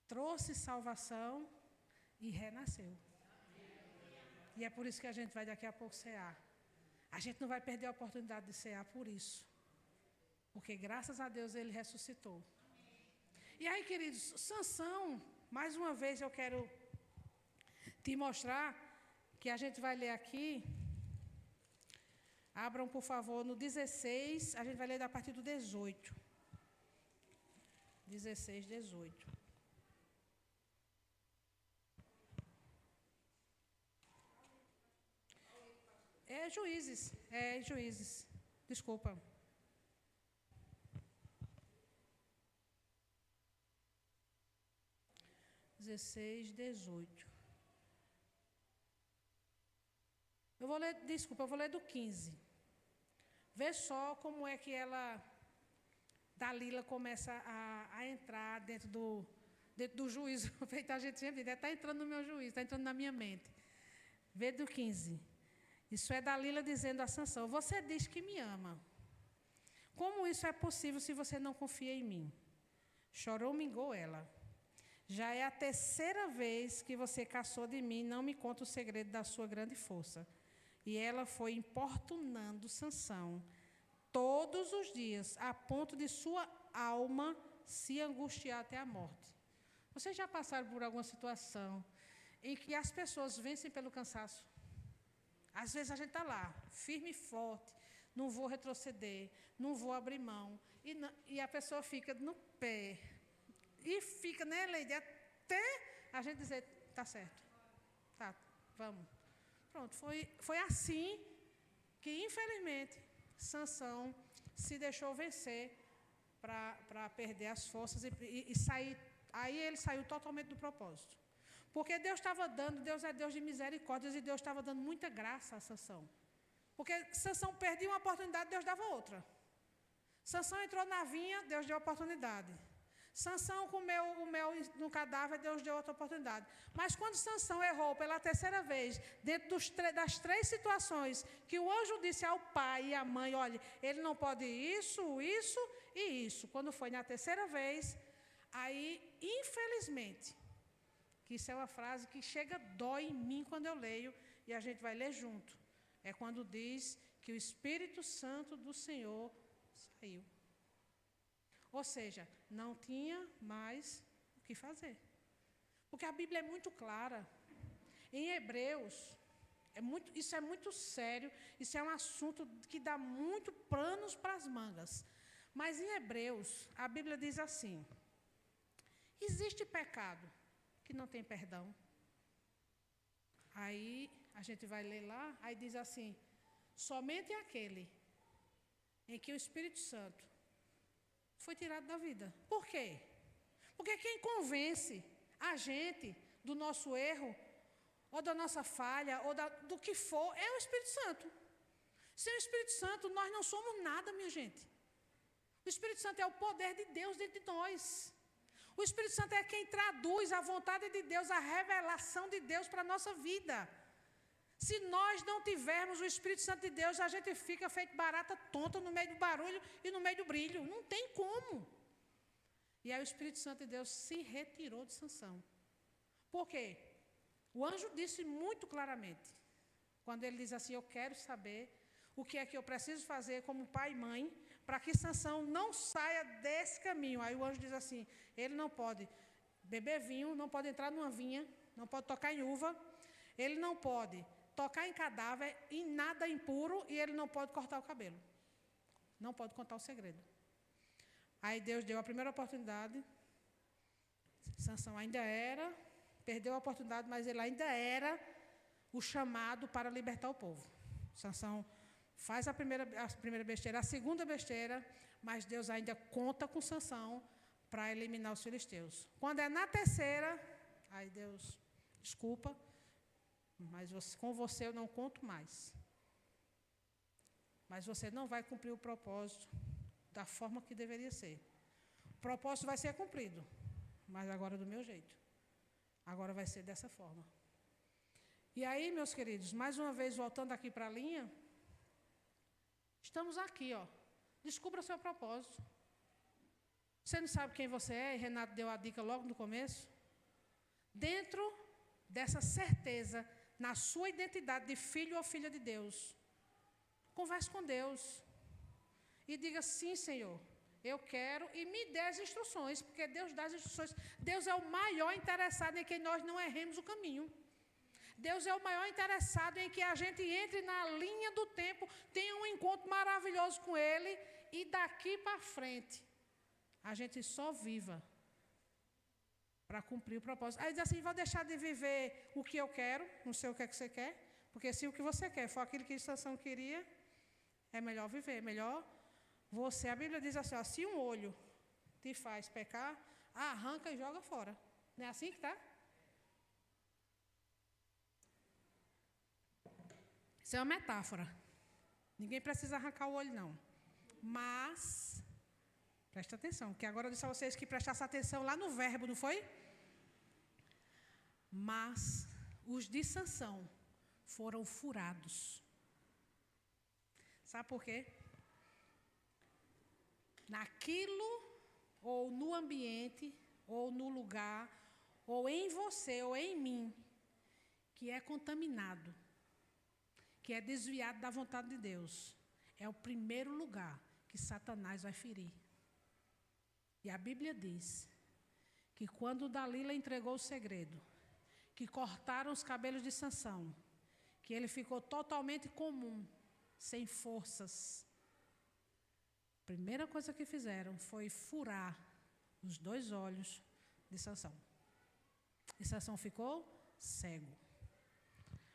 trouxe salvação e renasceu. E é por isso que a gente vai daqui a pouco cear. A gente não vai perder a oportunidade de cear por isso. Porque graças a Deus ele ressuscitou. E aí, queridos, Sansão, mais uma vez eu quero te mostrar que a gente vai ler aqui. Abram, por favor, no 16, a gente vai ler a partir do 18. 16, 18. Juízes. Desculpa. (16, 18). Eu vou ler do 15. Vê só como é que Dalila começa a entrar dentro do juízo. Feito a gente sempre diz, está entrando no meu juízo, está entrando na minha mente. Vê do 15. Isso é Dalila dizendo a Sansão: você diz que me ama. Como isso é possível se você não confia em mim? Chorou-mingou ela. Já é a terceira vez que você caçou de mim, não me conta o segredo da sua grande força. E ela foi importunando Sansão todos os dias, a ponto de sua alma se angustiar até a morte. Vocês já passaram por alguma situação em que as pessoas vencem pelo cansaço? Às vezes a gente está lá, firme e forte, não vou retroceder, não vou abrir mão. E a pessoa fica no pé. E fica, né, Leide, até a gente dizer, tá certo, tá, vamos. Pronto, foi assim que, infelizmente, Sansão se deixou vencer para perder as forças e sair. Aí ele saiu totalmente do propósito. Porque Deus estava dando, Deus é Deus de misericórdias e Deus estava dando muita graça a Sansão. Porque Sansão perdia uma oportunidade, Deus dava outra. Sansão entrou na vinha, Deus deu oportunidade. Sansão comeu o mel no cadáver, Deus deu outra oportunidade. Mas quando Sansão errou pela terceira vez, dentro das três situações, que o anjo disse ao pai e à mãe, olha, ele não pode isso e isso. Quando foi na terceira vez, aí, infelizmente, que isso é uma frase que chega, dói em mim quando eu leio, e a gente vai ler junto. É quando diz que o Espírito Santo do Senhor saiu. Ou seja, não tinha mais o que fazer. Porque a Bíblia é muito clara. Em Hebreus, isso é muito sério, isso é um assunto que dá muito panos para as mangas. Mas em Hebreus, a Bíblia diz assim: existe pecado que não tem perdão. Aí a gente vai ler lá, aí diz assim: somente aquele em que o Espírito Santo foi tirado da vida. Por quê? Porque quem convence a gente do nosso erro, ou da nossa falha, ou do que for, é o Espírito Santo. Sem o Espírito Santo, nós não somos nada, minha gente. O Espírito Santo é o poder de Deus dentro de nós. O Espírito Santo é quem traduz a vontade de Deus, a revelação de Deus para a nossa vida. Se nós não tivermos o Espírito Santo de Deus, a gente fica feito barata tonta no meio do barulho e no meio do brilho. Não tem como. E aí o Espírito Santo de Deus se retirou de Sansão. Por quê? O anjo disse muito claramente: Quando ele diz assim, eu quero saber o que é que eu preciso fazer como pai e mãe para que Sansão não saia desse caminho. Aí o anjo diz assim, ele não pode beber vinho, não pode entrar numa vinha, não pode tocar em uva, ele não pode tocar em cadáver, em nada impuro, e ele não pode cortar o cabelo. Não pode contar o segredo. Aí Deus deu a primeira oportunidade. Sansão ainda era, perdeu a oportunidade, mas ele ainda era o chamado para libertar o povo. Sansão faz a primeira besteira, a segunda besteira, mas Deus ainda conta com Sansão para eliminar os filisteus. Quando é na terceira, aí Deus, desculpa, mas com você eu não conto mais. Mas você não vai cumprir o propósito da forma que deveria ser. O propósito vai ser cumprido, mas agora do meu jeito. Agora vai ser dessa forma. E aí, meus queridos, mais uma vez voltando aqui para a linha, estamos aqui, ó. Descubra seu propósito. Você não sabe quem você é, e Renato deu a dica logo no começo. Dentro dessa certeza, na sua identidade de filho ou filha de Deus, converse com Deus. E diga, sim, Senhor, eu quero, e me dê as instruções, porque Deus dá as instruções. Deus é o maior interessado em que nós não erremos o caminho. Deus é o maior interessado em que a gente entre na linha do tempo, tenha um encontro maravilhoso com Ele, e daqui para frente, a gente só viva para cumprir o propósito. Aí diz assim, vou deixar de viver o que eu quero, não sei o que é que você quer, porque se o que você quer for aquilo que Sansão queria, é melhor viver, melhor você. A Bíblia diz assim, ó, se um olho te faz pecar, arranca e joga fora. Não é assim que está? Isso é uma metáfora. Ninguém precisa arrancar o olho, não. Mas, presta atenção, que agora eu disse a vocês que prestassem atenção lá no verbo, não foi? Mas os de Sansão foram furados. Sabe por quê? Naquilo, ou no ambiente, ou no lugar, ou em você, ou em mim, que é contaminado, que é desviado da vontade de Deus, é o primeiro lugar que Satanás vai ferir. E a Bíblia diz que quando Dalila entregou o segredo, que cortaram os cabelos de Sansão, que ele ficou totalmente comum, sem forças. A primeira coisa que fizeram foi furar os 2 olhos de Sansão. E Sansão ficou cego.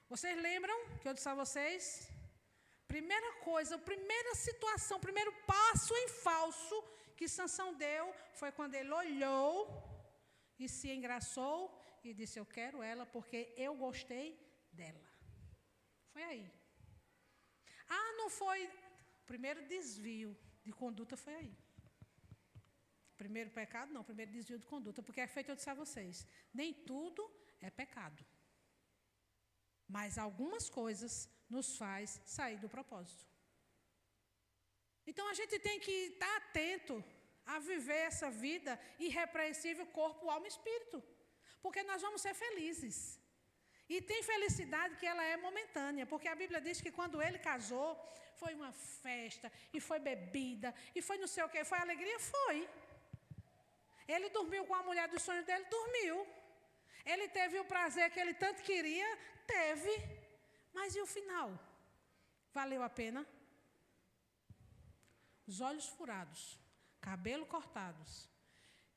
Vocês lembram que eu disse a vocês? Primeira coisa, primeira situação, primeiro passo em falso que Sansão deu foi quando ele olhou e se engraçou e disse, eu quero ela porque eu gostei dela. Foi aí. Não foi. O primeiro desvio de conduta foi aí. Primeiro pecado, não. Primeiro desvio de conduta. Porque é feito, eu disse a vocês, nem tudo é pecado. Mas algumas coisas nos faz sair do propósito. Então a gente tem que estar atento a viver essa vida irrepreensível, corpo, alma e espírito. Porque nós vamos ser felizes. E tem felicidade que ela é momentânea, porque a Bíblia diz que quando ele casou, foi uma festa, e foi bebida, e foi não sei o quê, foi alegria? Foi. Ele dormiu com a mulher dos sonhos dele? Dormiu. Ele teve o prazer que ele tanto queria? Teve. Mas e o final? Valeu a pena? Os olhos furados, cabelo cortados.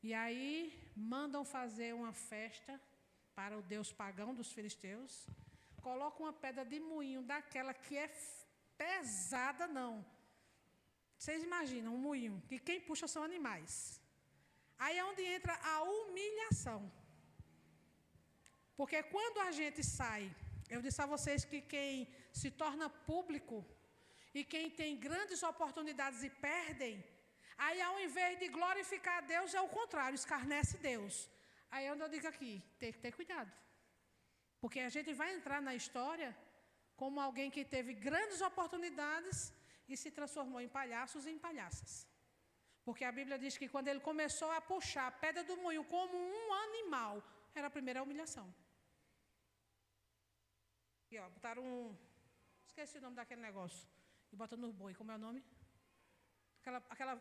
E aí mandam fazer uma festa para o deus pagão dos filisteus, coloca uma pedra de moinho daquela que é pesada, não. Vocês imaginam um moinho, que quem puxa são animais. Aí é onde entra a humilhação. Porque quando a gente sai, eu disse a vocês que quem se torna público e quem tem grandes oportunidades e perdem, aí ao invés de glorificar a Deus, é o contrário, escarnece Deus. Aí é onde eu digo aqui, tem que ter cuidado. Porque a gente vai entrar na história como alguém que teve grandes oportunidades e se transformou em palhaços e em palhaças. Porque a Bíblia diz que quando ele começou a puxar a pedra do moinho como um animal, era a primeira humilhação. E ó, botaram esqueci o nome daquele negócio. E bota no boi, como é o nome? Aquela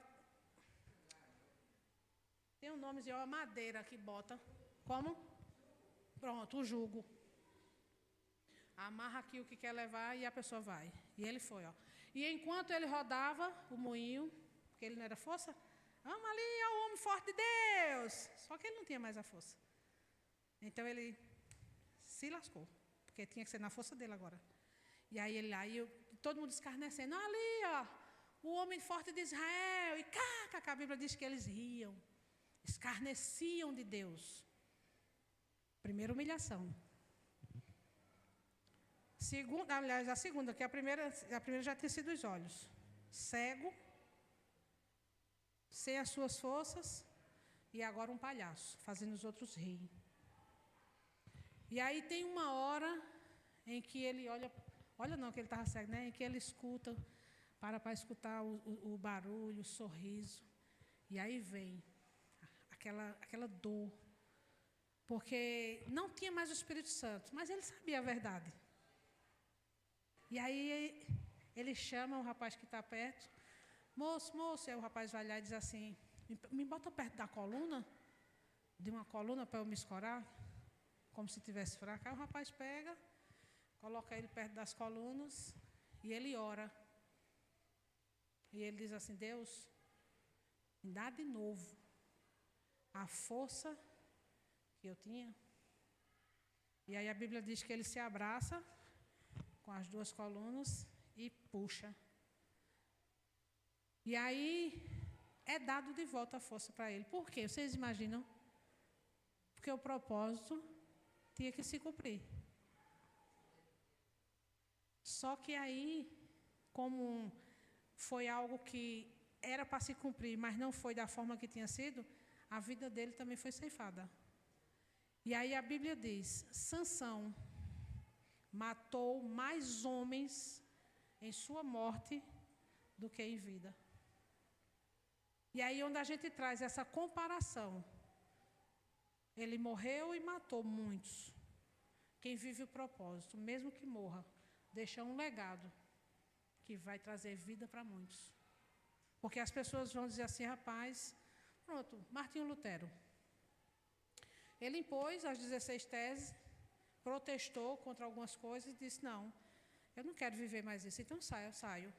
tem um nomezinho, a madeira que bota. Como? Pronto, o jugo. Amarra aqui o que quer levar e a pessoa vai. E ele foi, ó. E enquanto ele rodava o moinho, porque ele não era força, vamos ali, é o homem forte de Deus. Só que ele não tinha mais a força. Então ele se lascou, porque tinha que ser na força dele agora. E aí ele lá, e todo mundo escarnecendo, ali, ó, o homem forte de Israel. E a Bíblia diz que eles riam, escarneciam de Deus. Primeira humilhação. Segunda, aliás, a segunda, que a primeira já tinha sido os olhos. Cego, sem as suas forças, e agora um palhaço, fazendo os outros rirem. E aí tem uma hora em que ele olha não, que ele estava cego, né? Em que ele escuta, para escutar o barulho, o sorriso. E aí vem aquela dor. Porque não tinha mais o Espírito Santo, mas ele sabia a verdade. E aí ele chama o rapaz que está perto. Moço, aí o rapaz vai lá e diz assim, me bota perto da coluna, de uma coluna para eu me escorar, como se estivesse fraco. Aí o rapaz pega, coloca ele perto das colunas e ele ora. E ele diz assim, Deus, me dá de novo a força que eu tinha. E aí a Bíblia diz que ele se abraça com as duas colunas e puxa. E aí é dado de volta a força para ele. Por quê? Vocês imaginam? Porque o propósito tinha que se cumprir. Só que aí, como foi algo que era para se cumprir, mas não foi da forma que tinha sido, a vida dele também foi ceifada. E aí a Bíblia diz, Sansão matou mais homens em sua morte do que em vida. E aí onde a gente traz essa comparação, ele morreu e matou muitos. Quem vive o propósito, mesmo que morra, deixa um legado que vai trazer vida para muitos. Porque as pessoas vão dizer assim, rapaz, pronto, Martinho Lutero. Ele impôs as 16 teses, protestou contra algumas coisas e disse, não, eu não quero viver mais isso, então eu saio.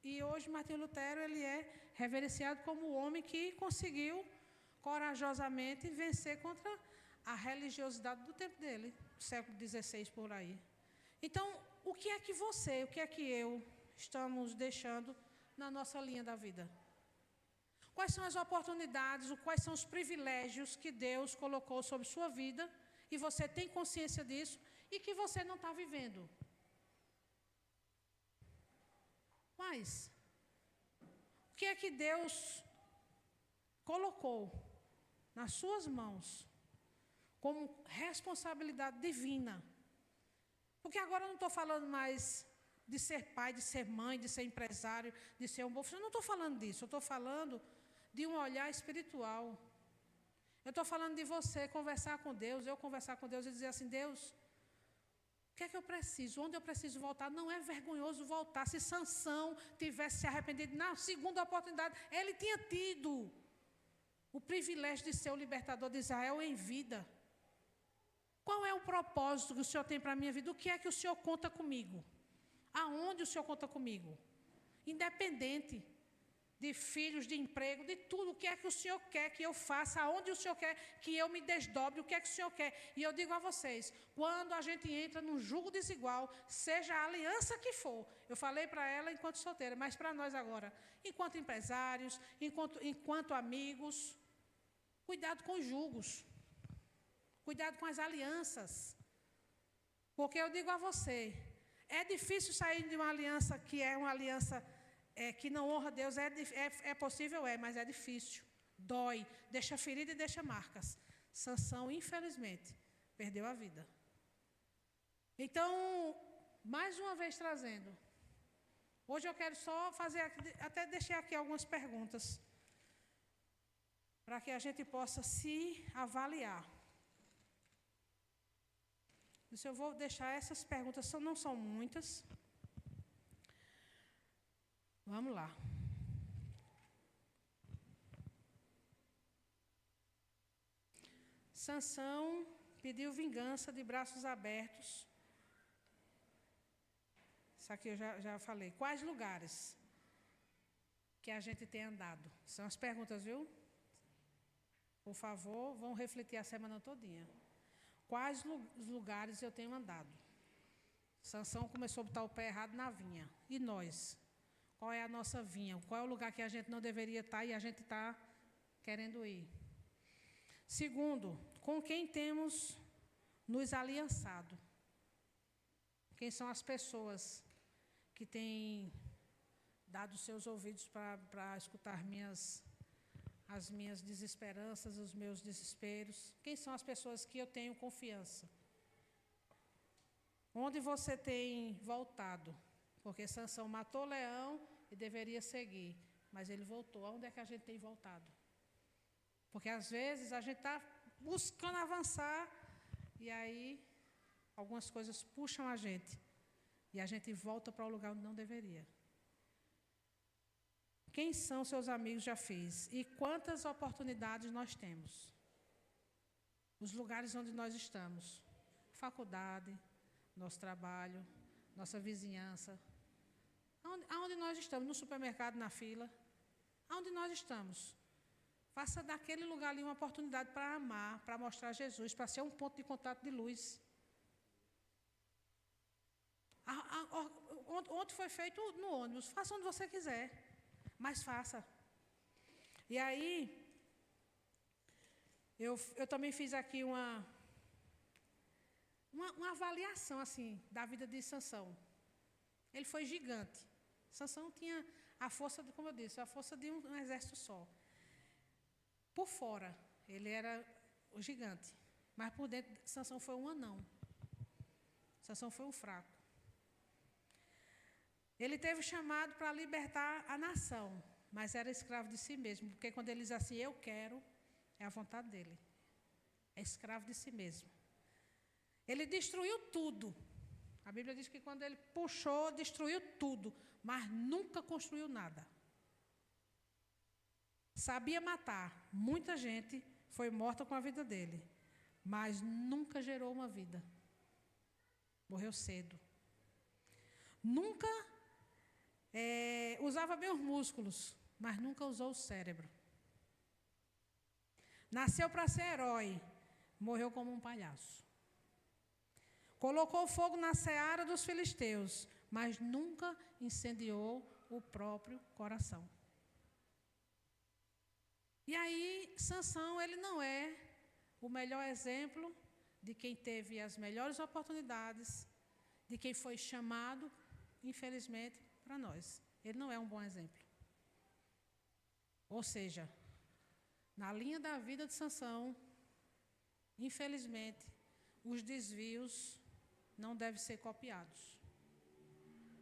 E hoje Martinho Lutero ele é reverenciado como o homem que conseguiu corajosamente vencer contra a religiosidade do tempo dele, do século XVI por aí. Então, o que é que você, o que é que eu estamos deixando na nossa linha da vida? Quais são as oportunidades, quais são os privilégios que Deus colocou sobre sua vida e você tem consciência disso e que você não está vivendo? Mas, o que é que Deus colocou nas suas mãos como responsabilidade divina? Porque agora eu não estou falando mais de ser pai, de ser mãe, de ser empresário, de ser um bom filho. Eu não estou falando disso, eu estou falando de um olhar espiritual. Eu estou falando de você conversar com Deus, eu conversar com Deus e dizer assim, Deus, o que é que eu preciso? Onde eu preciso voltar? Não é vergonhoso voltar. Se Sansão tivesse se arrependido na segunda oportunidade, ele tinha tido o privilégio de ser o libertador de Israel em vida. Qual é o propósito que o Senhor tem para a minha vida? O que é que o Senhor conta comigo? Aonde o Senhor conta comigo? Independente de filhos, de emprego, de tudo. O que é que o Senhor quer que eu faça? Aonde o Senhor quer que eu me desdobre? O que é que o Senhor quer? E eu digo a vocês, quando a gente entra num jugo desigual, seja a aliança que for, eu falei para ela enquanto solteira, mas para nós agora, enquanto empresários, enquanto amigos, cuidado com os jugos. Cuidado com as alianças. Porque eu digo a você, é difícil sair de uma aliança que é uma aliança que não honra Deus. É possível, mas é difícil. Dói, deixa ferida e deixa marcas. Sansão, infelizmente, perdeu a vida. Então, mais uma vez trazendo. Hoje eu quero só fazer, até deixar aqui algumas perguntas, para que a gente possa se avaliar. Eu vou deixar essas perguntas, não são muitas, Vamos lá. Sansão pediu vingança de braços abertos. Isso aqui eu já falei. Quais lugares que a gente tem andado? São as perguntas, viu? Por favor, vão refletir a semana todinha. Quais lugares eu tenho andado? Sansão começou a botar o pé errado na vinha. E nós? Qual é a nossa vinha? Qual é o lugar que a gente não deveria estar e a gente está querendo ir? Segundo, com quem temos nos aliançado? Quem são as pessoas que têm dado seus ouvidos para escutar as minhas desesperanças, os meus desesperos? Quem são as pessoas que eu tenho confiança? Onde você tem voltado? Porque Sansão matou o leão e deveria seguir, mas ele voltou. Aonde é que a gente tem voltado? Porque às vezes a gente está buscando avançar e aí algumas coisas puxam a gente e a gente volta para o lugar onde não deveria. Quem são seus amigos já fez? E quantas oportunidades nós temos? Os lugares onde nós estamos. Faculdade, nosso trabalho, nossa vizinhança. Aonde nós estamos? No supermercado, na fila. Aonde nós estamos? Faça daquele lugar ali uma oportunidade para amar, para mostrar Jesus, para ser um ponto de contato de luz. Ontem foi feito no ônibus. Faça onde você quiser, mas faça. E aí, eu também fiz aqui uma avaliação assim da vida de Sansão. Ele foi gigante. Sansão tinha a força, como eu disse, a força de um exército só. Por fora, ele era o gigante. Mas por dentro, Sansão foi um anão. Sansão foi um fraco. Ele teve chamado para libertar a nação, mas era escravo de si mesmo. Porque quando ele diz assim, eu quero, é a vontade dele. É escravo de si mesmo. Ele destruiu tudo. A Bíblia diz que quando ele puxou, destruiu tudo, mas nunca construiu nada. Sabia matar. Muita gente foi morta com a vida dele, mas nunca gerou uma vida. Morreu cedo. Nunca usava bem os músculos, mas nunca usou o cérebro. Nasceu para ser herói, morreu como um palhaço. Colocou fogo na seara dos filisteus, mas nunca incendiou o próprio coração. E aí, Sansão, ele não é o melhor exemplo de quem teve as melhores oportunidades, de quem foi chamado, infelizmente, para nós. Ele não é um bom exemplo. Ou seja, na linha da vida de Sansão, infelizmente, os desvios não devem ser copiados.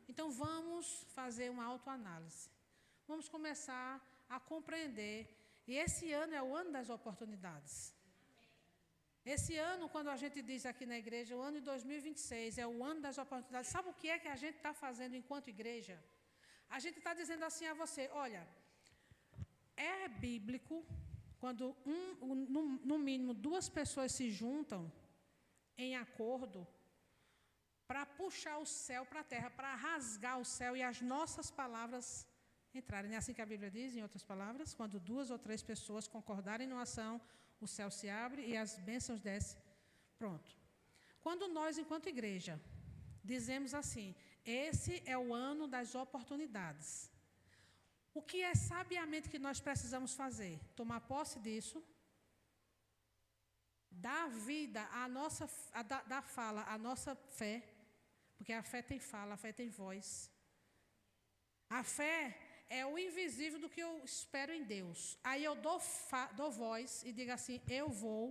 Então, vamos fazer uma autoanálise. Vamos começar a compreender. E esse ano é o ano das oportunidades. Esse ano, quando a gente diz aqui na igreja, o ano de 2026 é o ano das oportunidades. Sabe o que é que a gente está fazendo enquanto igreja? A gente está dizendo assim a você, olha, é bíblico quando no mínimo 2 pessoas se juntam em acordo para puxar o céu para a terra, para rasgar o céu e as nossas palavras entrarem. Não é assim que a Bíblia diz, em outras palavras? Quando 2 ou 3 pessoas concordarem numa ação, o céu se abre e as bênçãos descem. Pronto. Quando nós, enquanto igreja, dizemos assim, esse é o ano das oportunidades. O que é sabiamente que nós precisamos fazer? Tomar posse disso, dar vida à nossa, dar fala à nossa fé, porque a fé tem fala, a fé tem voz. A fé é o invisível do que eu espero em Deus. Aí eu dou voz e digo assim, eu vou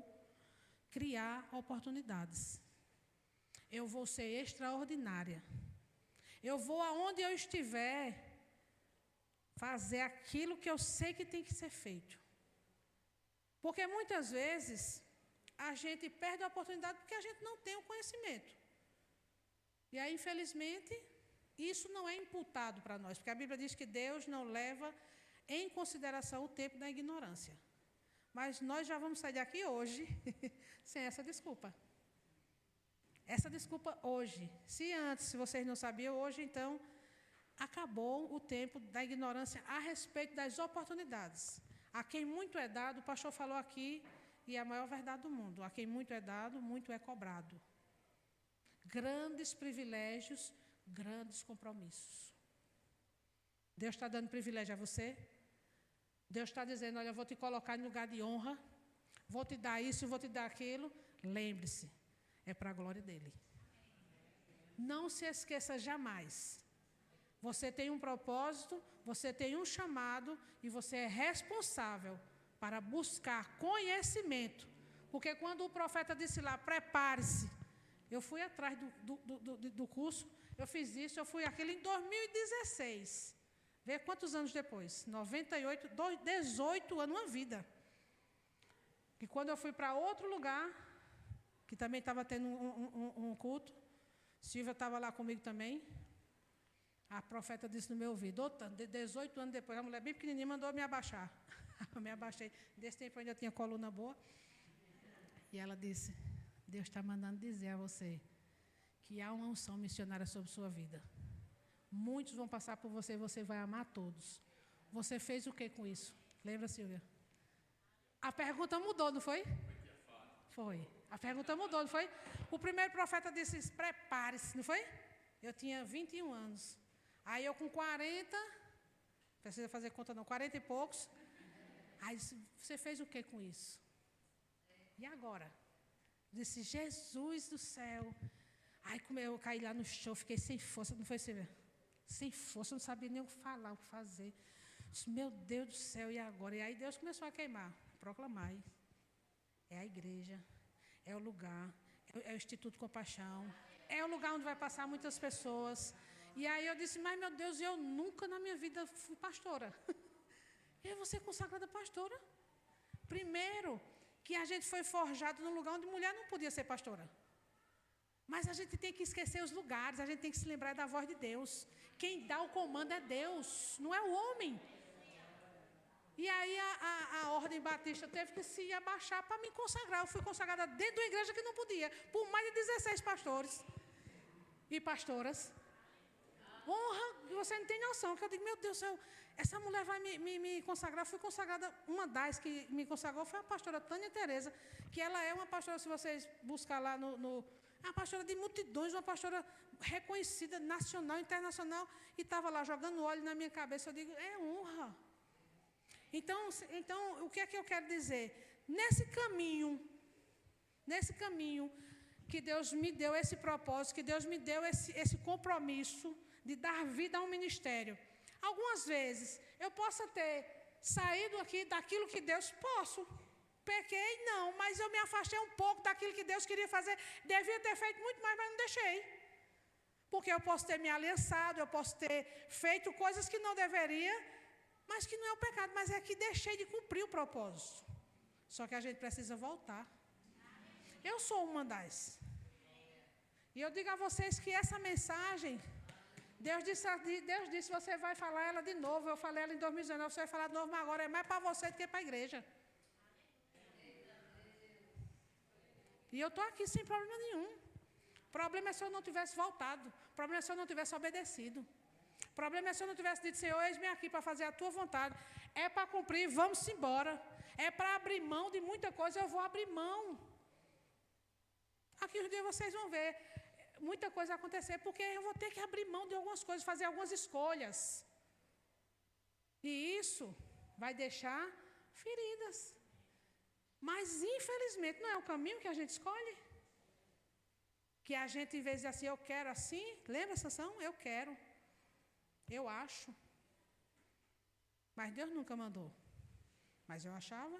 criar oportunidades. Eu vou ser extraordinária. Eu vou aonde eu estiver fazer aquilo que eu sei que tem que ser feito. Porque muitas vezes a gente perde a oportunidade porque a gente não tem o conhecimento. E aí, infelizmente, Isso não é imputado para nós, porque a Bíblia diz que Deus não leva em consideração o tempo da ignorância. Mas nós já vamos sair daqui hoje sem essa desculpa. Essa desculpa hoje. Se antes, se vocês não sabiam, hoje então acabou o tempo da ignorância a respeito das oportunidades. A quem muito é dado, o pastor falou aqui, e é a maior verdade do mundo. A quem muito é dado, muito é cobrado. Grandes privilégios, grandes compromissos. Deus está dando privilégio a você? Deus está dizendo, olha, eu vou te colocar em lugar de honra, vou te dar isso, vou te dar aquilo. Lembre-se, é para a glória dele. Não se esqueça jamais. Você tem um propósito, você tem um chamado e você é responsável para buscar conhecimento. Porque quando o profeta disse lá, prepare-se, eu fui atrás do curso, eu fiz isso, eu fui aquele em 2016. Vê quantos anos depois? 98, 18 anos, uma vida. E quando eu fui para outro lugar, que também estava tendo um culto, Silvia estava lá comigo também, a profeta disse no meu ouvido, 18 anos depois, a mulher bem pequenininha mandou me abaixar. Eu me abaixei. Desse tempo eu ainda tinha coluna boa. E ela disse, Deus está mandando dizer a você que há uma unção missionária sobre sua vida. Muitos vão passar por você e você vai amar todos. Você fez o que com isso? Lembra, Silvia? A pergunta mudou, não foi? Foi. A pergunta mudou, não foi? O primeiro profeta disse, prepare-se, não foi? Eu tinha 21 anos. Aí eu com 40, precisa fazer conta não, 40 e poucos. Aí você fez o que com isso? E agora? Disse, Jesus do céu. Aí como eu caí lá no chão, fiquei sem força, não foi, Silvia? Sem força, não sabia nem o que falar, o que fazer. Disse, meu Deus do céu, e agora? E aí Deus começou a queimar, proclamar. É a igreja, é o lugar, é o Instituto Compaixão, é o lugar onde vai passar muitas pessoas. E aí eu disse, mas meu Deus, eu nunca na minha vida fui pastora. E eu vou ser consagrada pastora. Primeiro, que a gente foi forjado num lugar onde mulher não podia ser pastora. Mas a gente tem que esquecer os lugares, a gente tem que se lembrar da voz de Deus. Quem dá o comando é Deus, não é o homem. E aí a ordem batista teve que se abaixar para me consagrar. Eu fui consagrada dentro de uma igreja que não podia, por mais de 16 pastores e pastoras. Honra, você não tem noção, que eu digo, meu Deus do céu, essa mulher vai me consagrar. Eu fui consagrada, uma das que me consagrou foi a pastora Tânia Tereza, que ela é uma pastora, se vocês buscar lá uma pastora de multidões, uma pastora reconhecida, nacional, internacional, e estava lá jogando óleo na minha cabeça. Eu digo, é honra. Então, o que é que eu quero dizer? Nesse caminho que Deus me deu esse propósito, que Deus me deu esse compromisso de dar vida a um ministério. Algumas vezes, eu possa ter saído aqui daquilo que Deus posso. Pequei, não, mas eu me afastei um pouco daquilo que Deus queria fazer. Devia ter feito muito mais, mas não deixei. Porque eu posso ter me aliançado, eu posso ter feito coisas que não deveria, mas que não é o pecado, mas é que deixei de cumprir o propósito. Só que a gente precisa voltar. Eu sou uma das. E eu digo a vocês que essa mensagem, Deus disse, você vai falar ela de novo. Eu falei ela em 2019, você vai falar de novo, mas agora é mais para você do que para a igreja. E eu estou aqui sem problema nenhum. O problema é se eu não tivesse voltado. O problema é se eu não tivesse obedecido. O problema é se eu não tivesse dito, Senhor, eis-me aqui para fazer a tua vontade. É para cumprir, vamos embora. É para abrir mão de muita coisa, eu vou abrir mão. Aqui um dia vocês vão ver muita coisa acontecer, porque eu vou ter que abrir mão de algumas coisas, fazer algumas escolhas. E isso vai deixar feridas. Mas, infelizmente, não é o caminho que a gente escolhe? Que a gente, em vez de assim, eu quero assim, lembra, Sansão? Eu quero. Eu acho. Mas Deus nunca mandou. Mas eu achava.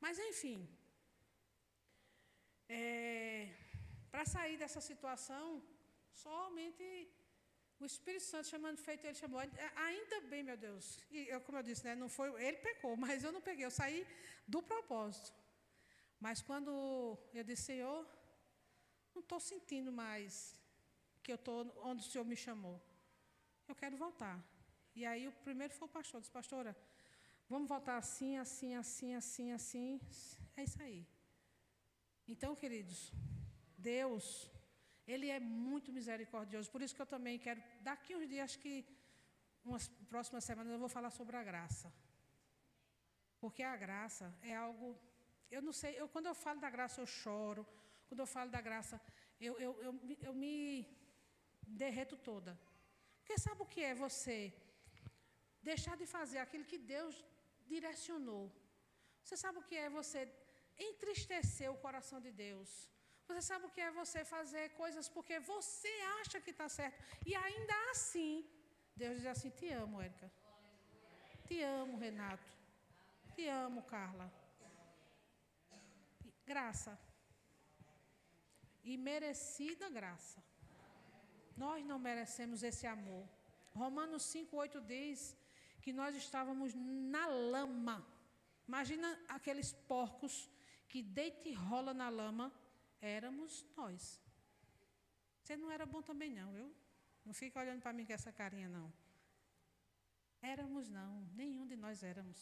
Mas, enfim. Para sair dessa situação, somente o Espírito Santo chamando feito, ele chamou. Ainda bem, meu Deus. E eu, como eu disse, né, não foi, ele pecou, mas eu não peguei. Eu saí do propósito. Mas quando eu disse, Senhor, não estou sentindo mais que eu estou onde o Senhor me chamou. Eu quero voltar. E aí o primeiro foi o pastor, disse, pastora, vamos voltar assim, assim, assim, assim, assim. É isso aí. Então, queridos, Deus, Ele é muito misericordioso. Por isso que eu também quero, daqui uns dias, acho que umas próximas semanas, eu vou falar sobre a graça. Porque a graça é algo, eu não sei, quando eu falo da graça eu choro, quando eu falo da graça eu me derreto toda. Porque sabe o que é você deixar de fazer aquilo que Deus direcionou? Você sabe o que é você entristecer o coração de Deus? Você sabe o que é você fazer coisas porque você acha que está certo e ainda assim, Deus diz assim, te amo, Érica. Te amo, Renato. Te amo, Carla. Graça. E merecida graça. Nós não merecemos esse amor. Romanos 5:8 diz que nós estávamos na lama. Imagina aqueles porcos que deita e rola na lama. Éramos nós. Você não era bom também não, viu? Não fica olhando para mim com essa carinha, não. Éramos não. Nenhum de nós éramos.